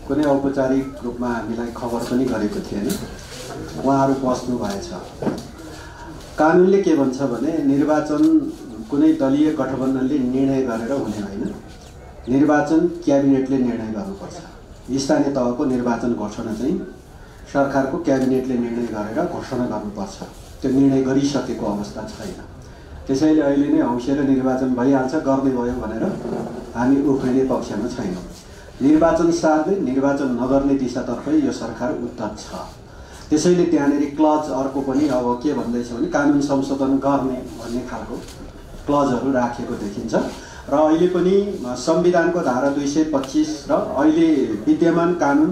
कुनै औपचारिक रूपमा हामीलाई खबर पनि गरेको थिएन। उहाँहरू बस्नु भएछ। कानुनले के भन्छ भने निर्वाचन कुनै दलीय गठबन्धनले निर्णय गरेर हुने होइन, निर्वाचन क्याबिनेटले निर्णय गर्नुपर्छ। स्थानीय तहको निर्वाचन घोषणा चाहिँ सरकारको क्याबिनेटले निर्णय गरेर घोषणा गर्नुपर्छ। त्यो निर्णय गरिसकेको अवस्था छैन। त्यसैले अहिले नै हौसिएर निर्वाचन भइहाल्छ गर्ने भयो भनेर हामी उफ्रिने पक्षमा छैनौँ। निर्वाचन सार्दै निर्वाचन नगर्ने दिशातर्फै यो सरकार उद्धत छ। त्यसैले त्यहाँनिर क्लज अर्को पनि अब के भन्दैछ भने कानुन संशोधन गर्ने भन्ने खालको क्लजहरू राखेको देखिन्छ। र अहिले पनि संविधानको धारा 225 र अहिले विद्यमान कानुन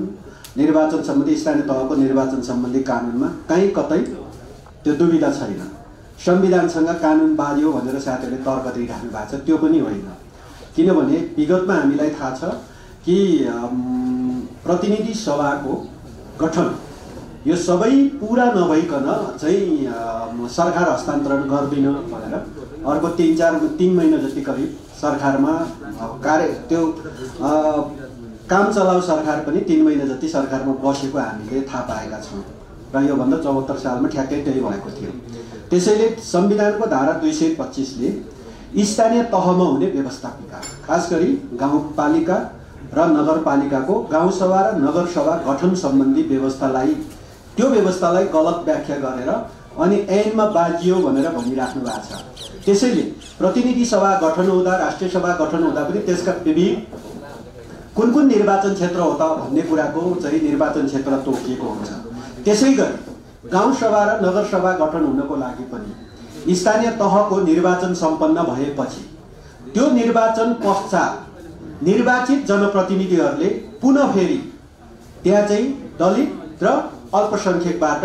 निर्वाचन सम्बन्धी स्थानीय तहको निर्वाचन सम्बन्धी कानुनमा कहीँ कतै त्यो दुविधा छैन। संविधानसँग कानुन बाँधियो भनेर साथीहरूले तर्क दिइराख्नु भएको छ, त्यो पनि होइन। किनभने विगतमा हामीलाई थाहा छ कि प्रतिनिधि सभाको गठन यो सबै पुरा नभइकन चाहिँ सरकार हस्तान्तरण गर्दिन भनेर अर्को 3 महिना जति करिब सरकारमा त्यो काम चलाउ सरकार पनि 3 महिना जति सरकारमा बसेको हामीले थाहा पाएका छौँ र योभन्दा 74 सालमा ठ्याक्कै त्यही भएको थियो। त्यसैले संविधानको धारा 225 ले स्थानीय तहमा हुने व्यवस्थापिका खास गरी गाउँपालिका र नगरपालिकाको गाउँसभा र नगरसभा गठन सम्बन्धी व्यवस्थालाई गलत व्याख्या गरेर अनि ऐनमा बाजियो भनेर भनिराख्नु भएको छ। त्यसैले प्रतिनिधि सभा गठन हुँदा राष्ट्रिय सभा गठन हुँदा पनि त्यसका विविध कुन निर्वाचन क्षेत्र हो त भन्ने कुराको चाहिँ निर्वाचन क्षेत्र तोकिएको हुन्छ। त्यसै गरी गाउँसभा र नगरसभा गठन हुनको लागि पनि स्थानीय तहको निर्वाचन सम्पन्न भएपछि त्यो निर्वाचन पश्चात निर्वाचित जनप्रतिनिधिहरूले पुनः फेरि त्यहाँ चाहिँ दलित र अल्पसंख्यकबाट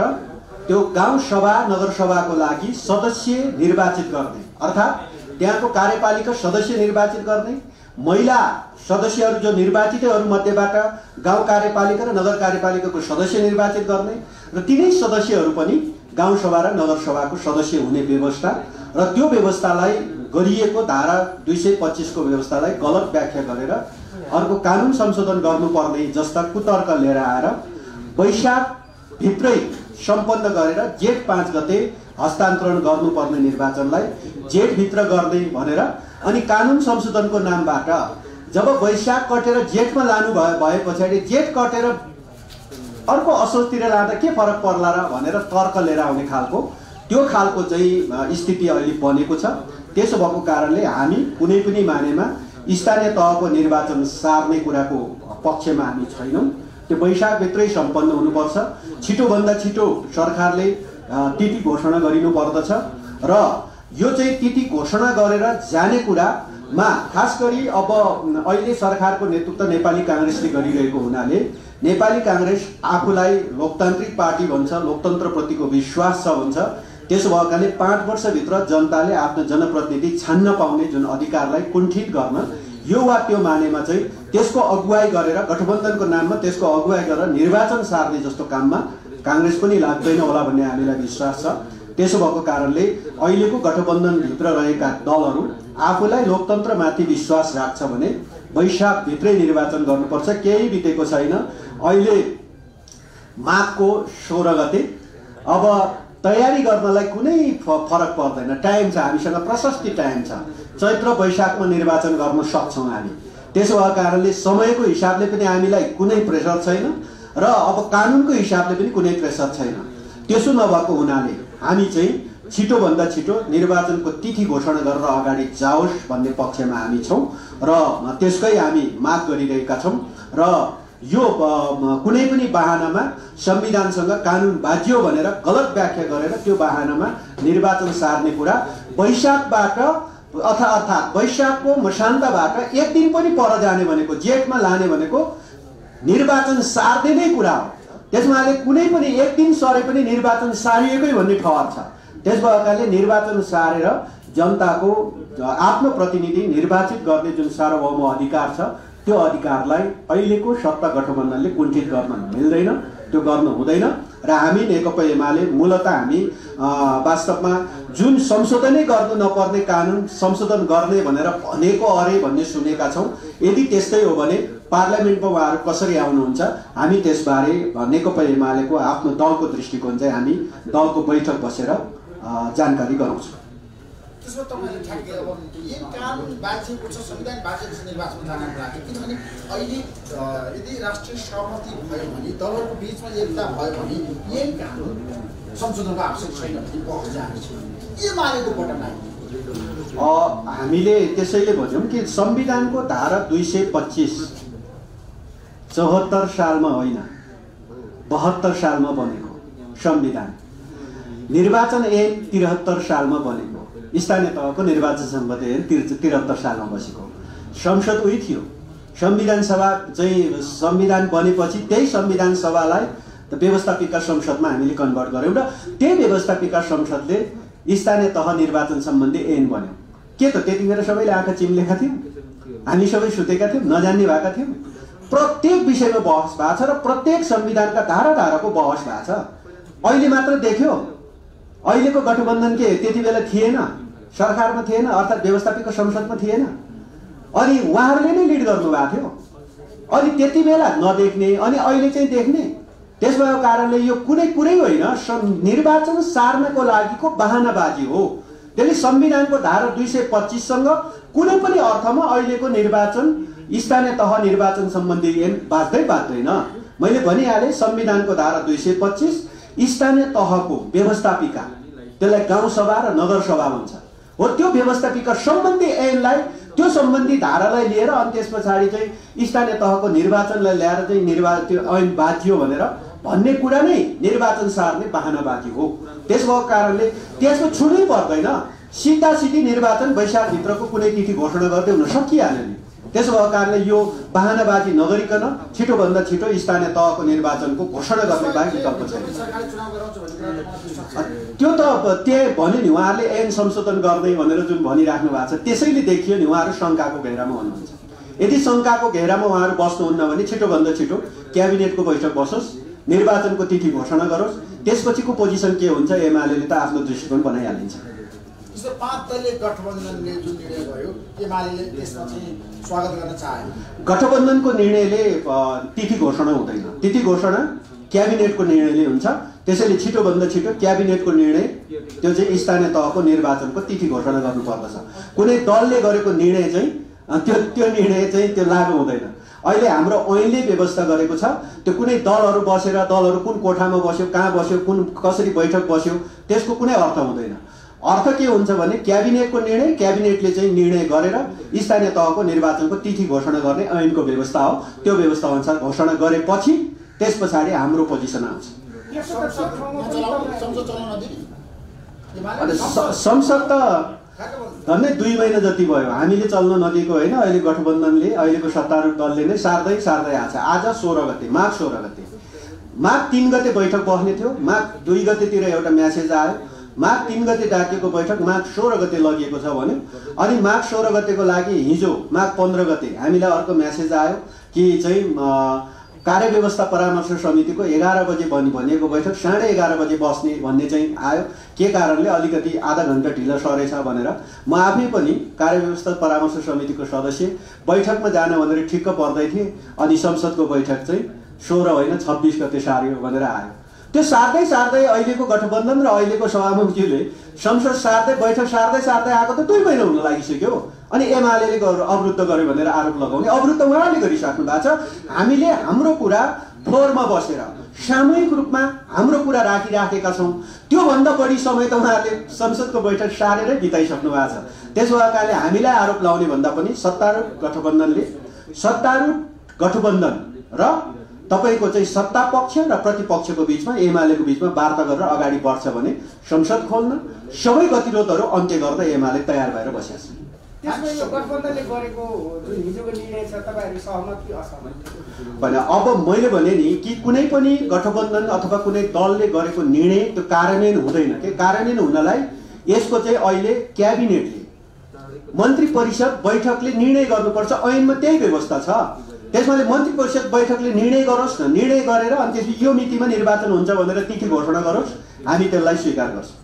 त्यो गाउँसभा नगरसभाको लागि सदस्य निर्वाचित गर्ने, अर्थात् त्यहाँको कार्यपालिका सदस्य निर्वाचित गर्ने, महिला सदस्यहरू जो निर्वाचितहरू मध्येबाट गाउँ कार्यपालिका र नगर कार्यपालिकाको सदस्य निर्वाचित गर्ने र तिनै सदस्यहरू पनि गाउँसभा र नगरसभाको सदस्य हुने व्यवस्था र त्यो व्यवस्थालाई गरिएको धारा 225 को व्यवस्थालाई गलत व्याख्या गरेर अर्को कानुन संशोधन गर्नुपर्ने जस्ता कुतर्क लिएर आएर वैशाख भित्रै सम्पन्न गरेर जेठ 5 गते हस्तान्तरण गर्नुपर्ने निर्वाचनलाई जेठभित्र गर्ने भनेर अनि कानुन संशोधनको नामबाट जब वैशाख कटेर जेठमा लानु भए पछाडि जेठ कटेर अर्को असोजतिर लाँदा के फरक पर्ला र भनेर तर्क लिएर आउने खालको त्यो खालको चाहिँ स्थिति अहिले बनेको छ। त्यसो भएको कारणले हामी कुनै पनि मानेमा स्थानीय तहको निर्वाचन सार्ने कुराको पक्षमा हामी छैनौँ। त्यो वैशाखभित्रै सम्पन्न हुनुपर्छ। छिटोभन्दा छिटो सरकारले तिथि घोषणा गरिनु पर्दछ र यो चाहिँ तिथि घोषणा गरेर जाने कुरामा खास गरी अब अहिले सरकारको नेतृत्व नेपाली कांग्रेसले गरिरहेको हुनाले नेपाली कांग्रेस आफूलाई लोकतान्त्रिक पार्टी भन्छ, लोकतन्त्रप्रतिको विश्वास छ भन्छ। त्यसो भएकाले 5 वर्षभित्र जनताले आफ्नो जनप्रतिनिधि छान्न पाउने जुन अधिकारलाई कुण्ठित गर्न यो वा त्यो मानेमा चाहिँ त्यसको अगुवाई गरेर गठबन्धनको नाममा त्यसको अगुवाई गरेर निर्वाचन सार्ने जस्तो काममा कांग्रेस पनि लाग्दैन होला भन्ने हामीलाई विश्वास छ। त्यसो भएको कारणले अहिलेको गठबन्धनभित्र रहेका दलहरू आफूलाई लोकतन्त्रमाथि विश्वास राख्छ भने वैशाखभित्रै निर्वाचन गर्नुपर्छ। केही बितेको छैन। अहिले माघको 16 गते अब तयारी गर्नलाई कुनै फरक पर्दैन, टाइम छ, हामीसँग प्रशस्त टाइम छ। चैत्र वैशाखमा निर्वाचन गर्न सक्छौँ हामी। त्यसो भएको कारणले समयको हिसाबले पनि हामीलाई कुनै प्रेसर छैन र अब कानुनको हिसाबले पनि कुनै प्रेसर छैन। त्यसो नभएको हुनाले हामी चाहिँ छिटोभन्दा छिटो निर्वाचनको तिथि घोषणा गरेर अगाडि जाओस् भन्ने पक्षमा हामी छौँ र त्यसकै हामी माग गरिरहेका छौँ। र यो कुनै पनि बहानामा संविधानसँग कानुन बाजियो भनेर गलत व्याख्या गरेर त्यो बहानामा निर्वाचन सार्ने कुरा वैशाखबाट अर्थात् वैशाखको मसान्तबाट एक दिन पनि पर जाने भनेको जेठमा लाने भनेको निर्वाचन सार्ने नै कुरा हो। त्यसमा कुनै पनि एक दिन सरे पनि निर्वाचन सारिएकै भन्ने ठहर छ। त्यस भएकाले निर्वाचन सारेर जनताको आफ्नो प्रतिनिधि निर्वाचित गर्ने जुन सार्वभौम अधिकार छ त्यो अधिकारलाई अहिलेको सत्ता गठबन्धनले कुण्ठित गर्न मिल्दैन, त्यो गर्न हुँदैन। र हामी नेकपा एमाले मूलतः हामी वास्तवमा जुन संशोधनै गर्नु नपर्ने कानुन संशोधन गर्ने भनेर भनेको अरे भन्ने सुनेका छौँ। यदि त्यस्तै हो भने पार्लियामेन्टमा उहाँहरू कसरी आउनुहुन्छ, हामी त्यसबारे नेकपा एमालेको आफ्नो दलको दृष्टिकोण चाहिँ हामी दलको बैठक बसेर जानकारी गराउँछु। त्यसो तपाईँले ठ्याक्कै अब यही कानुन बाँझिएको छ, संविधान बाँझिएको छ निर्वाचन जानको लागि। किनभने अहिले यदि राष्ट्रिय सहमति भयो भने, दलहरूको बिचमा एकता भयो भने यही कानुन संशोधनको आवश्यक छैन भन्ने पक्ष जाने छ। एमालेको बटम लाइन हामीले त्यसैले भन्यौँ कि संविधानको धारा 225 74 सालमा होइन 72 सालमा बनेको संविधान, निर्वाचन ऐन 73 सालमा बनेको, स्थानीय तहको निर्वाचन सम्बन्धी ऐन 73 सालमा बसेको, संसद उही थियो। संविधान सभा चाहिँ संविधान बनेपछि त्यही संविधान सभालाई व्यवस्थापिका संसदमा हामीले कन्भर्ट गऱ्यौँ र त्यही व्यवस्थापिका संसदले स्थानीय तह निर्वाचन सम्बन्धी ऐन बन्यो। के त त्यति बेला सबैले आँखा चिम्लेका थियौँ, हामी सबै सुतेका थियौँ, नजान्ने भएका थियौँ। प्रत्येक विषयमा बहस भएको छ र प्रत्येक संविधानका धाराको बहस भएको छ। अहिले मात्र देख्यो, अहिलेको गठबन्धन के त्यति बेला थिएन, सरकारमा थिएन, अर्थात् व्यवस्थापिका संसदमा थिएन, अनि उहाँहरूले नै लिड गर्नुभएको थियो। अनि त्यति बेला नदेख्ने अनि अहिले चाहिँ देख्ने, त्यस भएको कारणले यो कुनै कुरै होइन, निर्वाचन सार्नको लागिको बहानाबाजी हो। त्यसले संविधानको धारा 225 सँग कुनै पनि अर्थमा अहिलेको निर्वाचन स्थानीय तह निर्वाचन सम्बन्धी ऐन बाँच्दैन। मैले भनिहालेँ, संविधानको धारा 225 स्थानीय तहको व्यवस्थापिका, त्यसलाई गाउँसभा र नगरसभा भन्छ हो, त्यो व्यवस्थापिका सम्बन्धी ऐनलाई, त्यो सम्बन्धी धारालाई लिएर अनि त्यस पछाडि चाहिँ स्थानीय तहको निर्वाचनलाई ल्याएर चाहिँ त्यो ऐन बाँचियो भनेर भन्ने कुरा नै निर्वाचन सार्ने बहानाबाजी हो। त्यस भएको कारणले त्यसको छुनै पर्दैन, सिधा निर्वाचन वैशाखभित्रको कुनै तिथि घोषणा गर्दै हुन सकिहाल्यो नि। त्यसो भएको कारणले यो बहानाबाजी नगरिकन छिटोभन्दा छिटो स्थानीय तहको निर्वाचनको घोषणा गर्ने बाहेक विकल्प छैन। त्यो त त्यही भन्यो नि, उहाँहरूले ऐन संशोधन गर्दै भनेर जुन भनिराख्नु भएको छ, त्यसैले देखियो नि उहाँहरू शङ्काको घेरामा हुनुहुन्छ। यदि शङ्काको घेरामा उहाँहरू बस्नुहुन्न भने छिटोभन्दा छिटो क्याबिनेटको बैठक बसोस्, निर्वाचनको तिथि घोषणा गरोस्, त्यसपछिको पोजिसन के हुन्छ एमालेले त आफ्नो दृष्टिकोण बनाइहालिन्छ। जस्तो 5 दलीय गठबन्धनले जुन निर्णय गर्यो, एमालेले त्यसमा चाहिँ स्वागत गर्न चाहेन। गठबन्धनको निर्णयले तिथि घोषणा हुँदैन, तिथि घोषणा क्याबिनेटको निर्णयले हुन्छ। त्यसैले छिटोभन्दा छिटो क्याबिनेटको निर्णय त्यो चाहिँ स्थानीय तहको निर्वाचनको तिथि घोषणा गर्नुपर्दछ। कुनै दलले गरेको निर्णय चाहिँ त्यो निर्णय चाहिँ त्यो लागू हुँदैन। अहिले हाम्रो ऐनले व्यवस्था गरेको छ, त्यो कुनै दलहरू बसेर दलहरू कुन कोठामा बस्यो, कहाँ बस्यो, कुन कसरी बैठक बस्यो, त्यसको कुनै अर्थ हुँदैन। अर्थ के हुन्छ भने क्याबिनेटको निर्णय, क्याबिनेटले चाहिँ निर्णय गरेर स्थानीय तहको निर्वाचनको तिथि घोषणा गर्ने ऐनको व्यवस्था हो। त्यो व्यवस्था अनुसार घोषणा गरेपछि त्यस पछाडि हाम्रो पोजिसन आउँछ। संसद त झन्डै 2 महिना जति भयो हामीले चल्न नदिएको होइन। अहिले गठबन्धनले, अहिलेको सत्तारूढ दलले नै सार्दै आएको छ। आज 16 गते, माघ 16 गते, माघ 3 गते बैठक बस्ने थियो, माघ 2 गतेतिर एउटा म्यासेज आयो, माघ 3 गते डाकिएको बैठक माघ 16 गते लगिएको छ भन्यो। अनि माघ 16 गतेको लागि हिजो माघ 15 गते हामीलाई अर्को म्यासेज आयो कि चाहिँ कार्यव्यवस्था परामर्श समितिको 11 बजे भनिएको बैठक 11:30 बजे बस्ने भन्ने चाहिँ आयो। के कारणले अलिकति आधा घन्टा ढिलो सरेछ भनेर म आफै पनि कार्यव्यवस्था परामर्श समितिको सदस्य बैठकमा जान भनेर ठिक्क पर्दै थिएँ। अनि संसदको बैठक चाहिँ 16 होइन 26 गते सार्यो भनेर आयो। त्यो सार्दै अहिलेको गठबन्धन र अहिलेको सभामुखज्यूले संसद सार्दै बैठक सार्दै आएको त 2 महिना हुन लागिसक्यो। अनि एमालेले अवरुद्ध गर्यो भनेर आरोप लगाउने, अवरुद्ध उहाँले गरिसक्नु भएको छ। हामीले हाम्रो कुरा फ्लोरमा बसेर सामूहिक रूपमा हाम्रो कुरा राखेका छौँ। त्योभन्दा बढी समय त उहाँहरूले संसदको बैठक सारेरै बिताइसक्नु भएको छ। त्यसो भएकाले हामीलाई आरोप लगाउने भन्दा पनि सत्तारूढ गठबन्धन र तपाईको चाहिँ सत्ता पक्ष र प्रतिपक्षको बीचमा एमालेको बीचमा वार्ता गरेर अगाडि बढ्छ भने संसद खोल्न सबै गतिरोधहरू अन्त्य गर्न एमाले तयार भएर बसेको छ। त्यसमा यो गठबन्धनले गरेको जुन हिजोको निर्णय छ तपाईहरु सहमत कि असहमत? भने अब मैले भने नि कि कुनै पनि गठबन्धन अथवा कुनै दलले गरेको निर्णय त्यो कार्यान्वयन हुँदैन के। कार्यान्वयन हुनलाई यसको चाहिँ अहिले क्याबिनेटले मन्त्री परिषद बैठकले निर्णय गर्नुपर्छ। ऐनमा त्यही व्यवस्था छ। त्यसमाले मन्त्री परिषद बैठकले निर्णय गरोस् न, निर्णय गरेर अनि त्यसपछि यो मितिमा निर्वाचन हुन्छ भनेर तिथि घोषणा गरोस्, हामी त्यसलाई स्वीकार गर्छौँ।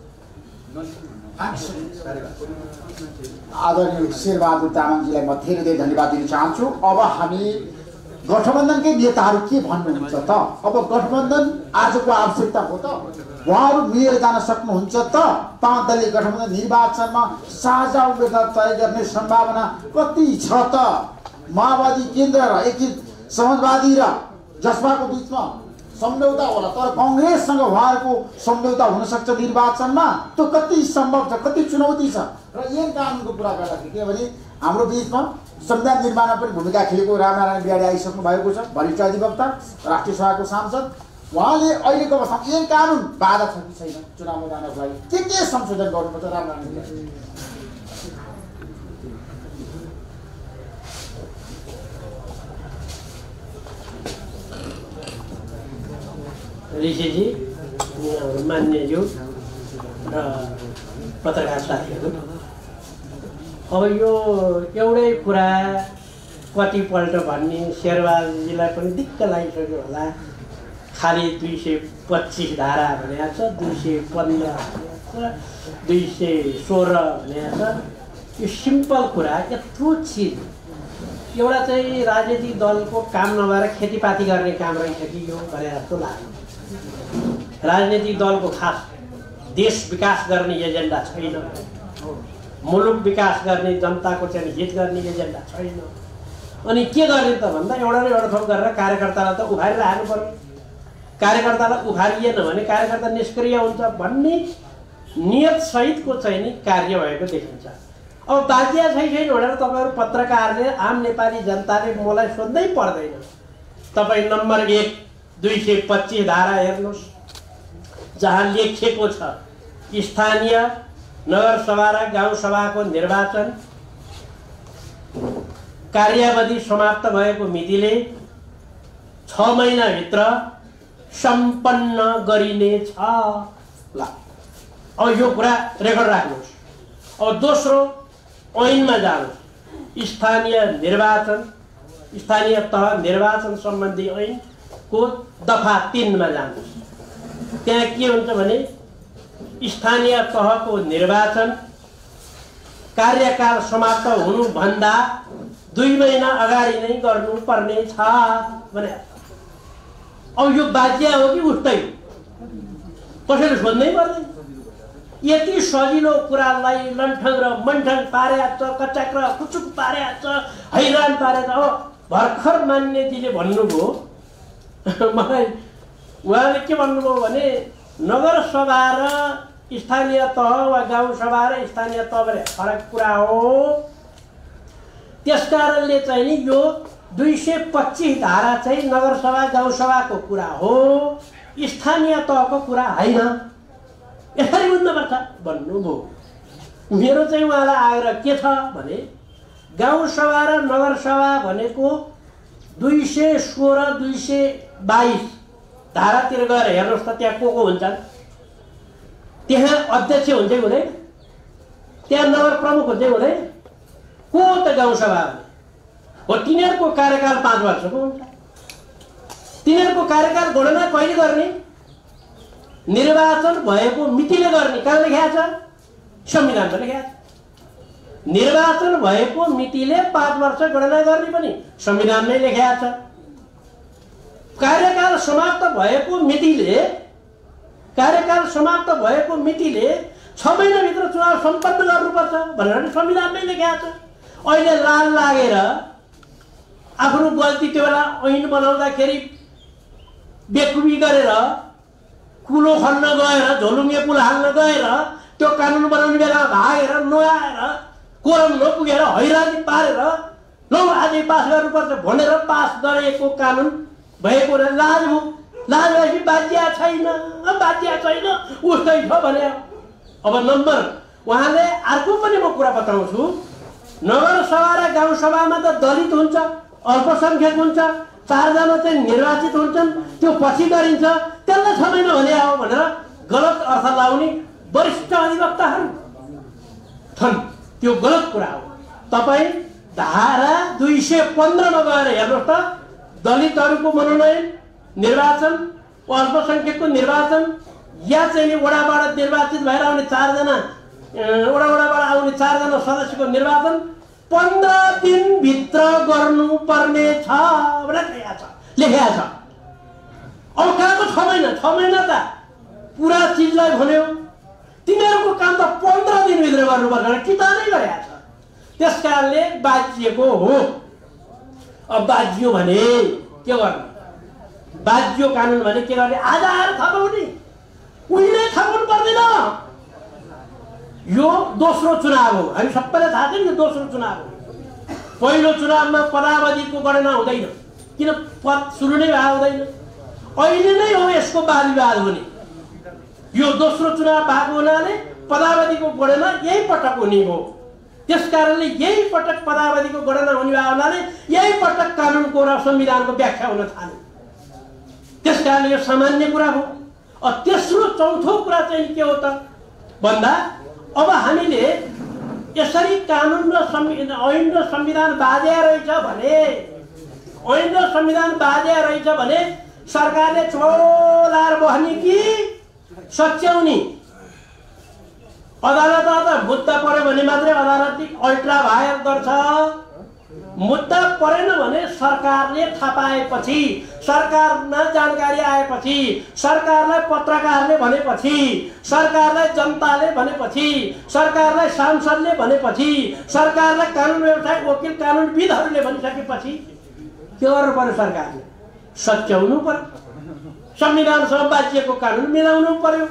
आदरणीय शेरबहादुर तामाङजीलाई म धेरै धेरै धन्यवाद दिन चाहन्छु। अब हामी गठबन्धनकै नेताहरू के भन्नुहुन्छ त? अब गठबन्धन आजको आवश्यकता हो त? उहाँहरू मिलेर जान सक्नुहुन्छ त? 5 दलीय गठबन्धन निर्वाचनमा साझा उम्मेदवार तय गर्ने सम्भावना कति छ त? माओवादी केन्द्र र एकीकृत समाजवादी र जसपाको बिचमा सम्झौता होला, तर कङ्ग्रेससँग उहाँहरूको सम्झौता हुन सक्छ निर्वाचनमा? त्यो कति सम्भव छ, कति चुनौती छ? र ऐन कानुनको कुरा गर्दाखेरि किनभने हाम्रो बिचमा संविधान निर्माणमा पनि भूमिका खेलेको रामनारायण बिहारी आइसक्नु भएको छ, वरिष्ठ अधिवक्ता, राष्ट्रिय सभाको सांसद। उहाँले अहिलेको अवस्थामा ऐन कानुन बाधा छ कि छैन चुनावमा जानको लागि, के संशोधन गर्नुपर्छ रामनारायण बिहारी? ऋषिजी, मान्यज्यू र पत्रकार साथीहरू, अब यो एउटै कुरा कतिपल्ट भन्ने शेरबहादुरजीलाई पनि दिक्क लागिसक्यो होला। खालि 225 धारा भनेको छ, 215 भनेको छ, 216 भनेको छ। यो सिम्पल कुरा, यत्रो चिज एउटा चाहिँ राजनीतिक दलको काम नभएर खेतीपाती गर्ने काम रहेछ कि यो भने जस्तो लाग्यो। राजनीतिक दलको खास देश विकास गर्ने एजेन्डा छैन, मुलुक विकास गर्ने, जनताको चाहिँ हित गर्ने एजेन्डा छैन। अनि के गर्ने त भन्दा एउटा न एउटा थोक गरेर कार्यकर्तालाई त उखारिराख्नु पर्यो। कार्यकर्तालाई उखारिएन भने कार्यकर्ता निष्क्रिय हुन्छ भन्ने नियत सहितको चाहिँ नि कार्य भएको देखिन्छ। अब बाध्य छैन भनेर तपाईँहरू पत्रकारले, आम नेपाली जनताले मलाई सोध्नै पर्दैन। तपाईँ नम्बर 1 225 धारा हेर्नुहोस्, जहाँ लेखिएको छ स्थानीय नगरसभा र गाउँसभाको निर्वाचन कार्यावधि समाप्त भएको मितिले 6 महिनाभित्र सम्पन्न गरिनेछ। ल, अब यो कुरा रेकर्ड राख्नुहोस्। अब दोस्रो ऐनमा जानुहोस्, स्थानीय तह निर्वाचन सम्बन्धी ऐनको दफा 3 मा जानुहोस्। त्यहाँ के हुन्छ भने स्थानीय तहको निर्वाचन कार्यकाल समाप्त हुनुभन्दा 2 महिना अगाडि नै गर्नुपर्ने छ भने। अब यो बाध्य हो कि उस्तै कसैले सोध्नै पर्दैन। यति सजिलो कुरालाई लन्ठङ र मन्ठङ पारेछ, कचाक्र कुचुक पारेछ, हैरान पारेछ। अब भर्खर मान्यजीले भन्नुभयो, मलाई उहाँले के भन्नुभयो भने नगरसभा र स्थानीय तह वा गाउँसभा र स्थानीय तह भने फरक कुरा हो। त्यसकारणले चाहिँ नि यो 225 धारा चाहिँ नगरसभा गाउँसभाको कुरा हो, स्थानीय तहको कुरा होइन, यसरी बुझ्नुपर्छ भन्नुभयो। मेरो चाहिँ उहाँलाई आग्रह के छ भने गाउँसभा र नगरसभा भनेको 216 222 धारातिर गएर हेर्नुहोस् त, त्यहाँ को हुन्छन्? त्यहाँ अध्यक्ष हुन्छै हुँदैन, त्यहाँ नगर प्रमुख हुन्छै हुँदैन, को त गाउँसभा हो? तिनीहरूको कार्यकाल 5 वर्षको हुन्छ। तिनीहरूको कार्यकाल गणना कहिले गर्ने? निर्वाचन भएको मितिले गर्ने। कहाँ लेखेको छ? संविधानमा लेखेको छ। निर्वाचन भएको मितिले 5 वर्ष गणना गर्ने पनि संविधानमै लेखेको छ। कार्यकाल समाप्त भएको मितिले 6 महिनाभित्र चुनाव सम्पन्न गर्नुपर्छ भनेर संविधानमै लेखेको छ। अहिले लाल लागेर आफ्नो गल्ती त्यो बेला ऐन बनाउँदाखेरि बेकुबी गरेर कुलो खन्न गएर, झोलुङ्गे पुल हाल्न गएर, त्यो कानुन बनाउने बेला भागेर नआएर कोरम नपुगेर हैरानी पारेर लौ आजै पास गर्नुपर्छ भनेर पास गरेको कानुन भएको लाज हो। लाज भएपछि बाध्य छैन उस्तै छ भने। अब नम्बर उहाँले अर्को पनि म कुरा बताउँछु, नगरसभा र गाउँसभामा त दलित हुन्छ, अल्पसङ्ख्यक हुन्छ, 4 जना चाहिँ निर्वाचित हुन्छन्, त्यो पछि गरिन्छ, त्यसलाई 6 महिना भने हो भनेर गलत अर्थ लाउने वरिष्ठ अधिवक्ताहरू छन्। त्यो गलत कुरा हो। तपाईँ धारा 215 मा गएर हेर्नुहोस् त, दलितहरूको मनोनयन निर्वाचन, अल्पसङ्ख्यकको निर्वाचन, या चाहिँ वडाबाट निर्वाचित भएर आउने 4 जना, वडाबाट आउने 4 जना सदस्यको निर्वाचन, 15 दिनभित्र गर्नुपर्ने छ भनेर लेखेको छ। अब कहाँको 6 महिना त पुरा चिजलाई भन्यो। तिनीहरूको काम त 15 दिनभित्र गर्नुपर्छ कि त नै गरेको छ। त्यस कारणले बाजिएको हो। अब बाजियो भने के गर्ने? बाजियो कानुन भने के गर्ने? आधार थपाउने, उहिले थपाउनु पर्दैन। यो दोस्रो चुनाव हो। हामी सबैलाई थाहा छ नि यो दोस्रो चुनाव हो। पहिलो चुनावमा पदावधिको गणना हुँदैन, किन पद सुरु नै भएको हुँदैन। अहिले नै हो यसको वाद विवाद हुने। यो दोस्रो चुनाव भएको हुनाले पदावधिको गणना यही पटक हुने हो। त्यस कारणले यही पटक पदावधिको गणना हुने भएको हुनाले यही पटक कानुनको र संविधानको व्याख्या हुन थाल्यो। त्यस कारणले यो सामान्य कुरा हो। तेस्रो चौथो कुरा चाहिँ के हो त भन्दा अब हामीले यसरी कानुन र ऐन र संविधान बाध्य रहेछ भने, ऐन र संविधान बाध्य रहेछ भने सरकारले चोलार बस्ने कि सच्याउने? अदालत त मुद्दा पर्यो भने मात्रै अदालतले अल्ट्रा भायर गर्छ। मुद्दा परेन भने सरकारले थापाएपछि, सरकारमा जानकारी आएपछि, सरकारलाई पत्रकारले भनेपछि, सरकारलाई जनताले भनेपछि, सरकारलाई सांसदले भनेपछि, सरकारलाई कानुन व्यवसाय वकिल कानुनविदहरूले भनिसकेपछि के गर्नु पर्यो? सरकारले सच्याउनु पर्यो। संविधानसँग बाजिएको कानुन मिलाउनु पर्यो।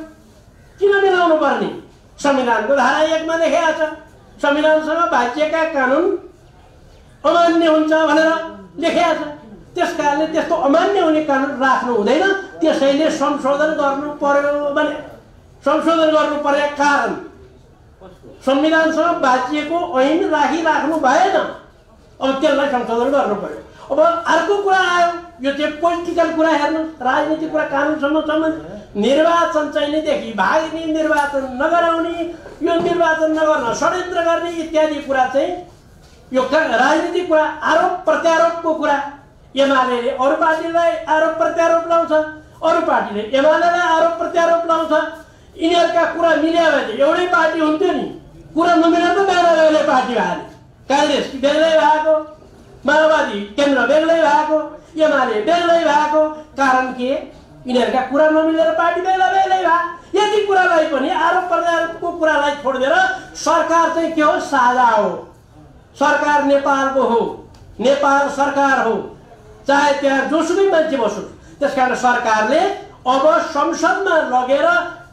किन मिलाउनु पर्ने? संविधानको धारा 1 मा लेखेको छ संविधानसँग बाजिएका कानुन अमान्य हुन्छ भनेर लेखेको छ। त्यस कारणले त्यस्तो अमान्य हुने कानुन राख्नु हुँदैन। त्यसैले संशोधन गर्नु पर्यो भने संशोधन गर्नु पर्ने कारण संविधानसँग बाजिएको ऐन राखिराख्नु भएन। अब त्यसलाई संशोधन गर्नु पर्यो। अब अर्को कुरा आयो, यो चाहिँ पोलिटिकल कुरा हेर्नु, राजनीतिक कुरा कानुनसँग सम्बन्धित। निर्वाचन चाहिँ देखि भाग्ने, निर्वाचन नगराउने, यो निर्वाचन नगर्न षड्यन्त्र गर्ने इत्यादि कुरा चाहिँ यो राजनीतिक कुरा, आरोप प्रत्यारोपको कुरा। एमाले अरू पार्टीलाई आरोप प्रत्यारोप लाउँछ, अरू पार्टीले एमालेलाई आरोप प्रत्यारोप लाउँछ। यिनीहरूका कुरा मिल्या भने एउटै पार्टी हुन्थ्यो नि। कुरा नमिलेर त बेग्लै पार्टी भयो। काङ्ग्रेस बेग्लै भएको, माओवादी केन्द्र बेग्लै भएको, एमाले बेग्लै भएको। कारण के? यिनीहरूका कुरा नमिलेर पार्टी बेग्लै भयो। यति कुरालाई पनि आरोप प्रत्यारोपको कुरालाई छोडिदिएर सरकार चाहिँ के हो? साझा हो। सरकार नेपालको हो, नेपाल सरकार हो, चाहे त्यहाँ जोसुकै मान्छे बसोस्। त्यसकारण सरकारले अब संसदमा लगेर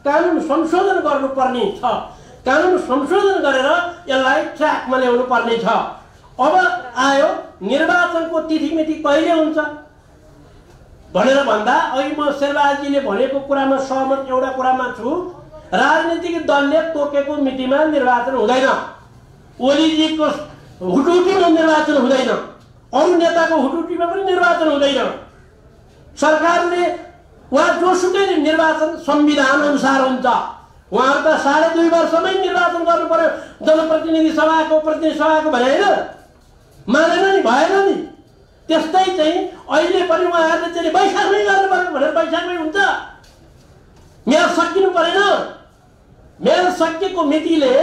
कानुन संशोधन गर्नुपर्ने छ। कानुन संशोधन गरेर यसलाई ट्र्याकमा ल्याउनु पर्ने छ। अब आयो निर्वाचनको तिथिमिति कहिले हुन्छ भनेर भन्दा अघि म शेरबहादुरजीले भनेको कुरामा सहमत एउटा कुरामा छु। राजनीतिक दलले तोकेको मितिमा निर्वाचन हुँदैन। ओलीजीको हुटुटीमा निर्वाचन हुँदैन, अरू नेताको हुटुटीमा पनि निर्वाचन हुँदैन। सरकारले वा जोसुकै निर्वाचन संविधान अनुसार हुन्छ। उहाँहरू त 2.5 वर्षमै निर्वाचन गर्नु पर्यो। जनप्रतिनिधि सभाको प्रतिनिधि सभाको भने होइन, मानेन नि, भएन नि। त्यस्तै चाहिँ अहिले पनि उहाँहरूले चाहिँ वैशाखमै गर्नु पर्यो भनेर वैशाखमै हुन्छ। म्याद सकिनु परेन। म्याद सकिएको मितिले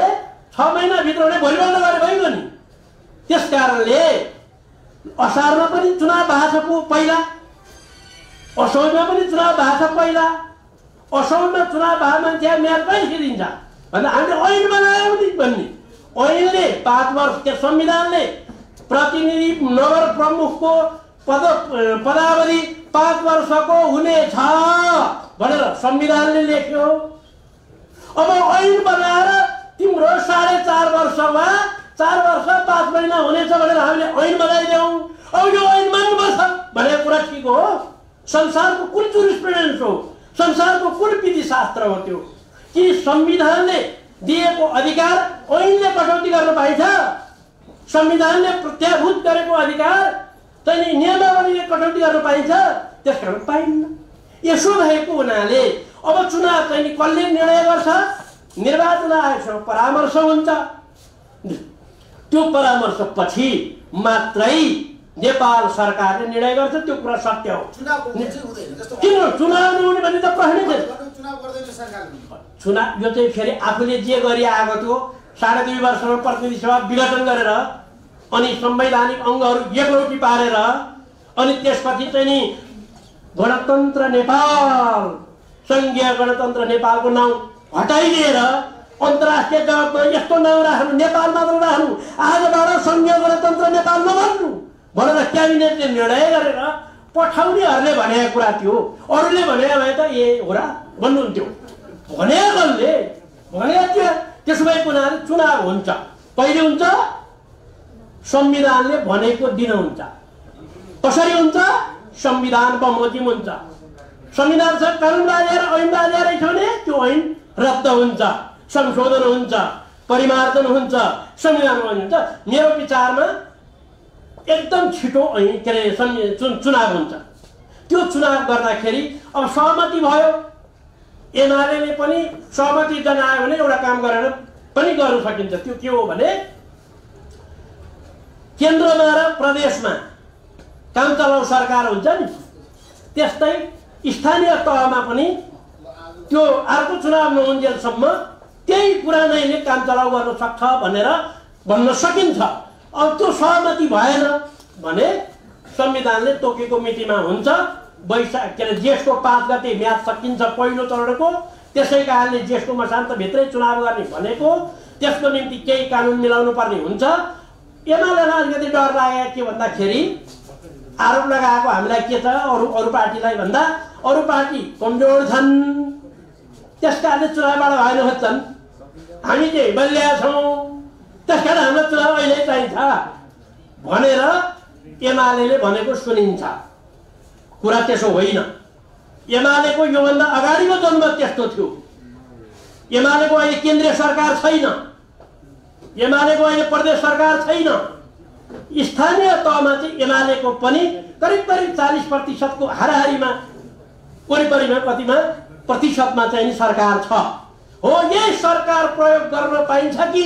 6 महिनाभित्र नै भोलिभन्दा गरे भइगयो नि। त्यस कारणले असारमा पनि चुनाव भएको छ पहिला, असौजमा पनि चुनाव भएको छ पहिला। असौजमा चुनाव भएको मान्छे म्याद कहिले खेलिन्छ भन्दा हामीले ऐन बनायौँ नि भन्ने। ऐनले 5 वर्ष के संविधानले प्रतिनिधि नगर प्रमुखको पदावधि 5 वर्षको हुनेछ भनेर संविधानले लेख्यो। अब ऐन बनाएर तिम्रो 4.5 वर्षमा 4 वर्ष 5 महिना हुनेछ भनेर हामीले ऐन बनाइदेऊ। अब यो ऐन मान्नुपर्छ भनेको कुरा ठिक हो। संसारको कुन जुरिस्प्रुडेन्स हो, संसारको कुन विधिशास्त्र हो त्यो? कि संविधानले दिएको अधिकार ऐनले कटौती गर्न पाइन्छ? संविधानले प्रत्याभूत गरेको अधिकार चाहिँ नियमावलीले कटौती गर्न पाइन्छ? त्यसकारण पाइन्न। यसो भएको हुनाले अब चुनाव चाहिँ कसले निर्णय गर्छ? निर्वाचन आयोगसँग परामर्श हुन्छ। त्यो परामर्शपछि मात्रै नेपाल सरकारले निर्णय गर्छ। त्यो कुरा सत्य हो। किन चुनाव नहुने भन्ने त प्रश्नै छैन। चुनाव यो चाहिँ फेरि आफूले जे गरी आएको थियो 2.5 वर्षमा प्रतिनिधि सभा विघटन गरेर अनि संवैधानिक अङ्गहरू एकलौटी पारेर अनि त्यसपछि चाहिँ नि गणतन्त्र नेपाल, सङ्घीय गणतन्त्र नेपालको नाउँ हटाइदिएर अन्तर्राष्ट्रिय जगतमा यस्तो नाउँ राख्नु, नेपाल मात्र राख्नु, आजबाट सङ्घीय गणतन्त्र नेपाल नभन्नु भनेर क्याबिनेटले निर्णय गरेर पठाउनेहरूले भनेको कुरा थियो। अरूले भने भए त ए हो र भन्नुहुन्थ्यो। भनेकोले भनेको थियो। त्यसो भए कुराहरू चुनाव हुन्छ, कहिले हुन्छ? संविधानले भनेको दिन हुन्छ। कसरी हुन्छ? संविधान बमोजिम हुन्छ। संविधान छ कानुन बाजेर ऐन बाजेरै छ भने त्यो ऐन रद्द हुन्छ, संशोधन हुन्छ, परिमार्जन हुन्छ, संविधान हुन्छ। मेरो विचारमा एकदम छिटो ऐन के अरे चुनाव हुन्छ। त्यो चुनाव गर्दाखेरि अब सहमति भयो, एमाले पनि सहमति जनायो भने एउटा काम गरेर पनि गर्न सकिन्छ। त्यो के हो भने केन्द्रमा र प्रदेशमा काम चलाउ सरकार हुन्छ नि, त्यस्तै स्थानीय तहमा पनि त्यो अर्को चुनाव नहुन्जेलसम्म त्यही पुरानैले काम चलाउ गर्न सक्छ भनेर भन्न सकिन्छ। अब त्यो सहमति भएन भने संविधानले तोकेको मितिमा हुन्छ। वैशाख के अरे जेठको 5 गते म्याद सकिन्छ पहिलो चरणको। त्यसै कारणले जेठको मसान्तभित्रै चुनाव गर्ने भनेको, त्यसको निम्ति केही कानुन मिलाउनु पर्ने हुन्छ। एमालेलाई अलिकति डर लागेको के भन्दाखेरि आरोप लगाएको हामीलाई के छ, अरू पार्टीलाई भन्दा अरू पार्टी कमजोर छन्, त्यस कारणले चुनावबाट भएन खोज्छन्, हामी चाहिँ बलिया छौँ, त्यस कारण हामीलाई चुनाव अहिले चाहिन्छ भनेर एमाले भनेको सुनिन्छ। कुरा त्यसो होइन। एमालेको योभन्दा अगाडिको जन्म त्यस्तो थियो। एमालेको अहिले केन्द्रीय सरकार छैन, एमालेको अहिले प्रदेश सरकार छैन। स्थानीय तहमा चाहिँ एमालेको पनि करिब 40% हाराहारीमा वरिपरिमा कतिमा प्रतिशतमा चाहिँ सरकार छ। हो, यही सरकार प्रयोग गर्न पाइन्छ कि,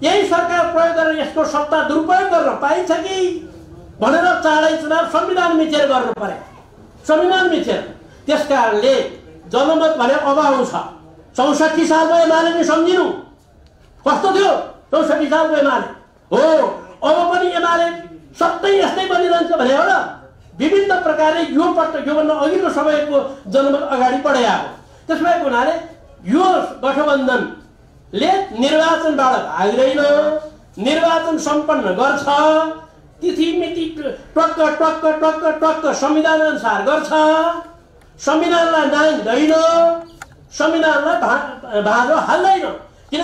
यही सरकार प्रयोग गरेर यसको सत्ता दुरुपयोग गर्न पाइन्छ कि भनेर चाँडै चुनाव संविधान मिचेर गर्नु पर्यो, संविधान मिचेर। त्यस कारणले जनमत भने अब आउँछ। 64 सालको एमाले नि सम्झिनु कस्तो थियो। 64 सालको एमाले हो, अब पनि एमाले सधैँ यस्तै बनिरहन्छ भने हो र। विभिन्न प्रकारले योभन्दा अघिल्लो समयको जनमत अगाडि बढाएको। त्यसो भएको हुनाले यो गठबन्धनले निर्वाचनबाट भाग्दैन, निर्वाचन सम्पन्न गर्छ, तिथि मिति टक्क टक्क टक्क टक्क संविधान अनुसार गर्छ, संविधानलाई नाङ्दैन, संविधानलाई भाँजो हाल्दैन। किन?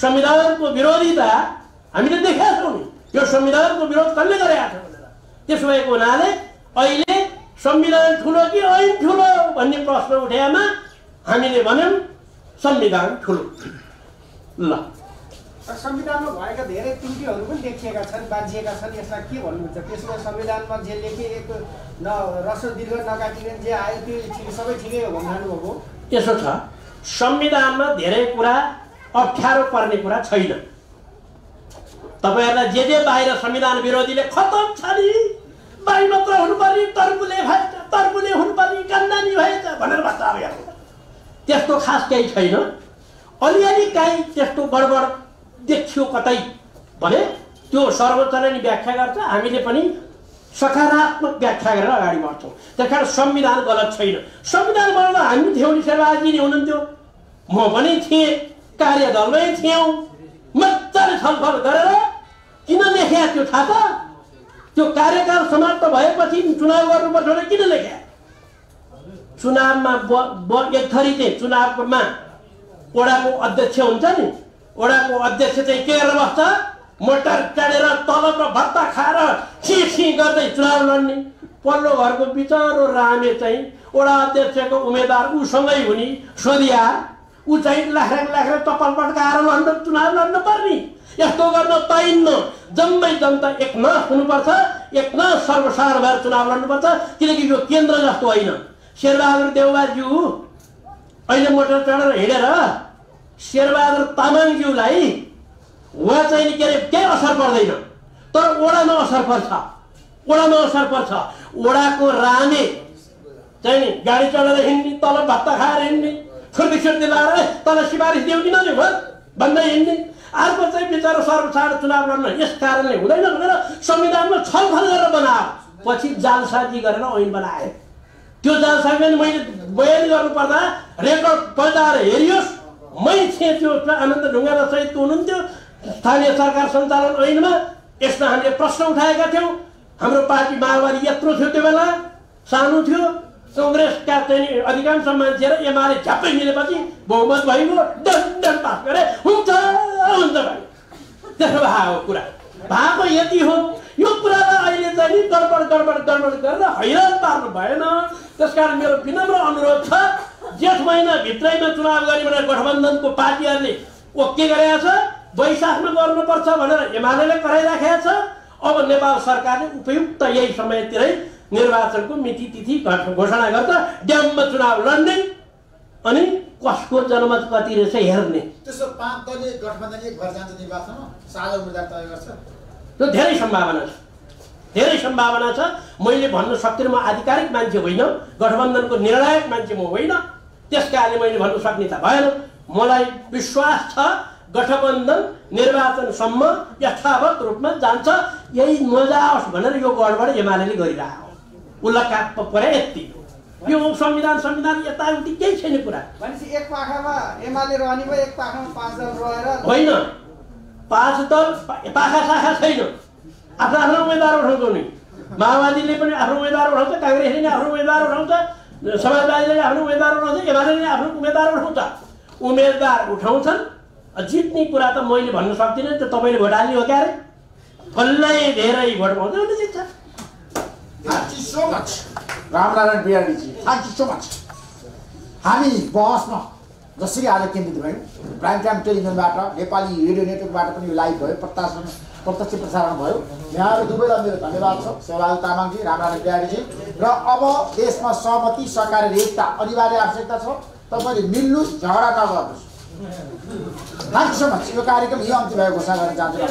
संविधानको विरोधिता हामीले देखेका छौँ नि, यो संविधानको विरोध कसले गरेका छ भनेर। त्यसो भएको हुनाले अहिले संविधान ठुलो कि ऐन ठुलो भन्ने प्रश्न उठाएमा हामीले भन्यौँ संविधान ठुलो। ल, संविधानमा भएका धेरै त्रुटिहरू पनि देखिएका छन्, बाँझिएका छन्। यसलाई के भन्नुहुन्छ? त्यसमा संविधानमा जे लेखिएको रस्व दीर्घ नकाटिकन जे आयो त्यो सबै ठिकै हो भन्नुभएको? यसो छ, संविधानमा धेरै कुरा अप्ठ्यारो पर्ने कुरा छैन। तपाईँहरूलाई जे बाहिर संविधान विरोधीले खतम छ नि, बाहिर मात्र हुनुपर्ने, तर्पुले भएछ, तर्पुले हुनुपर्ने, गन्दानी भएछ भनेर भन्छ। अब त्यस्तो खास केही छैन। अलिअलि काहीँ त्यस्तो गडबड देखियो कतै भने त्यो सर्वोच्चले नि व्याख्या गर्छ, हामीले पनि सकारात्मक व्याख्या गरेर अगाडि बढ्छौँ। त्यस कारण संविधान गलत छैन। संविधान बनाउँदा हामी थियौँ नि, शेरबहादुर नि हुनुहुन्थ्यो, म पनि थिएँ, कार्यदलमै थियौँ। मजाले छलफल गरेर किन लेख्या त्यो थाहा छ? त्यो कार्यकाल समाप्त भएपछि चुनाव गर्नुपर्छ भने किन लेख्या? चुनावमा एक थरी चाहिँ चुनावमा वडाको अध्यक्ष हुन्छ नि, वडाको अध्यक्ष चाहिँ के गरेर बस्छ? मोटर चढेर तलब र भत्ता खाएर छी गर्दै चुनाव लड्ने। पल्लो घरको बिचरो रामे चाहिँ वडा अध्यक्षको उम्मेदवार उसँगै हुने सोधिया, ऊ चाहिँ लाखेर चप्पल पड्काएर चुनाव लड्नु पर्ने। यस्तो गर्न पाइन्न। जम्मै जनता एकनाथ हुनुपर्छ, एकनाथ सर्वसार भएर चुनाव लड्नुपर्छ। किनकि यो केन्द्र जस्तो होइन। शेरबहादुर देउवाज्यू अहिले मोटर चढेर हिँडेर शेरबहादुर तामाङज्यूलाई उहाँ चाहिँ के अरे केही असर पर्दैन, तर ओडामा असर पर्छ, ओडामा असर पर्छ। ओडाको रामे चाहिँ नि गाडी चढेर हिँड्ने, तल भत्ता खाएर हिँड्ने, छुर्ती लाएर तल सिफारिस देऊ कि नदेऊ भन्दै हिँड्ने। अर्को चाहिँ बिचरा सर्वसाधारण चुनाव लड्न यस कारणले हुँदैन भनेर संविधानमा छलफल गरेर बनायो, पछि जालसाजी गरेर ऐन बनाए। त्यो जालसाजी मैले बयान गर्नुपर्दा रेकर्ड पल्टाएर हेरियोस्, मै थिएँ त्यो आनन्द ढुङ्गाना सहितको हुनुहुन्थ्यो स्थानीय सरकार सञ्चालन ऐनमा। यसमा हामीले प्रश्न उठाएका थियौँ। हाम्रो पार्टी माओवादी यत्रो थियो, त्यो बेला सानो थियो, कङ्ग्रेसका चाहिँ अधिकांश मान्छे र एमाले झ्याप्पै मिलेपछि बहुमत भइगयो, डन पास गरे, हुन्छ हुन्छ भयो। त्यसो भएको कुरा भएको यति हो। यो कुरालाई अहिले चाहिँ नि गडबड गरेर हैरान पार्नु भएन। त्यसकारण मेरो विनम्र अनुरोध छ, जेठ महिनाभित्रैमा चुनाव गर्ने भनेर गठबन्धनको पार्टीहरूले ओके गरेका छ, वैशाखमा गर्नुपर्छ भनेर एमाले कराइराखेको छ। अब नेपाल सरकारले उपयुक्त यही समयतिरै निर्वाचनको मिति तिथि घोषणा गर्छ, ड्याममा चुनाव लड्ने अनि कसको जनमत कति रहेछ हेर्ने। त्यसो 5 दलीय गठबन्धन एक भएर जान्छ निर्वाचनमा, साझा उम्मेदवार तय गर्छ। त्यो धेरै सम्भावना छ, धेरै सम्भावना छ। मैले भन्न सक्दिनँ, म आधिकारिक मान्छे होइन, गठबन्धनको निर्णायक मान्छे म होइन, त्यसकारणले मैले भन्न सक्ने त भएन। मलाई विश्वास छ गठबन्धन निर्वाचनसम्म यथावत रूपमा जान्छ। यही नजाओस् भनेर यो गडबड एमाले गरिरहेको उसलाई काप परे यति। यो संविधान यताउति केही छैन कुरा। भनेपछि एक पाखामा एमाले रहने भयो, एक पाखामा 5 दल रहेर होइन, 5 दल पाखा साखा छैन, आफ्नो उम्मेदवार उठाउँछौ नि। माओवादीले पनि आफ्नो उम्मेदवार उठाउँछ, काङ्ग्रेसले नि आफ्नो उम्मेदवार उठाउँछ, समाजवादीले आफ्नो उम्मेदवार उठाउँछ, एमाले आफ्नो उम्मेदवार उठाउँछ। उम्मेदवार उठाउँछन्, जित्ने कुरा त मैले भन्न सक्दिनँ। त्यो तपाईँले भोट हाल्ने हो क्या अरे, कसलाई धेरै भोट पाउँछ भने जित्छ। Thank you so much Ramnarayan Bihariji, thank you so much. हामी बहसमा जसरी आज केन्द्रित भयौँ, प्राइम टाइम टेलिभिजनबाट, नेपाली रेडियो नेटवर्कबाट पनि लाइभ भयो, प्रत्यक्ष प्रसारण भयो। यहाँहरू दुवैलाई मेरो धन्यवाद छ, सेवाल तामाङजी, रामनारायण बिहारीजी। र अब देशमा सहमति, सहकारी र एकता अनिवार्य आवश्यकता छ। तपाईँले मिल्नुहोस्, झगडा नगर्नुहोस्। Thank you so much. यो कार्यक्रम यही अन्त्य भएको घोषणा गर्न चाहन्छु।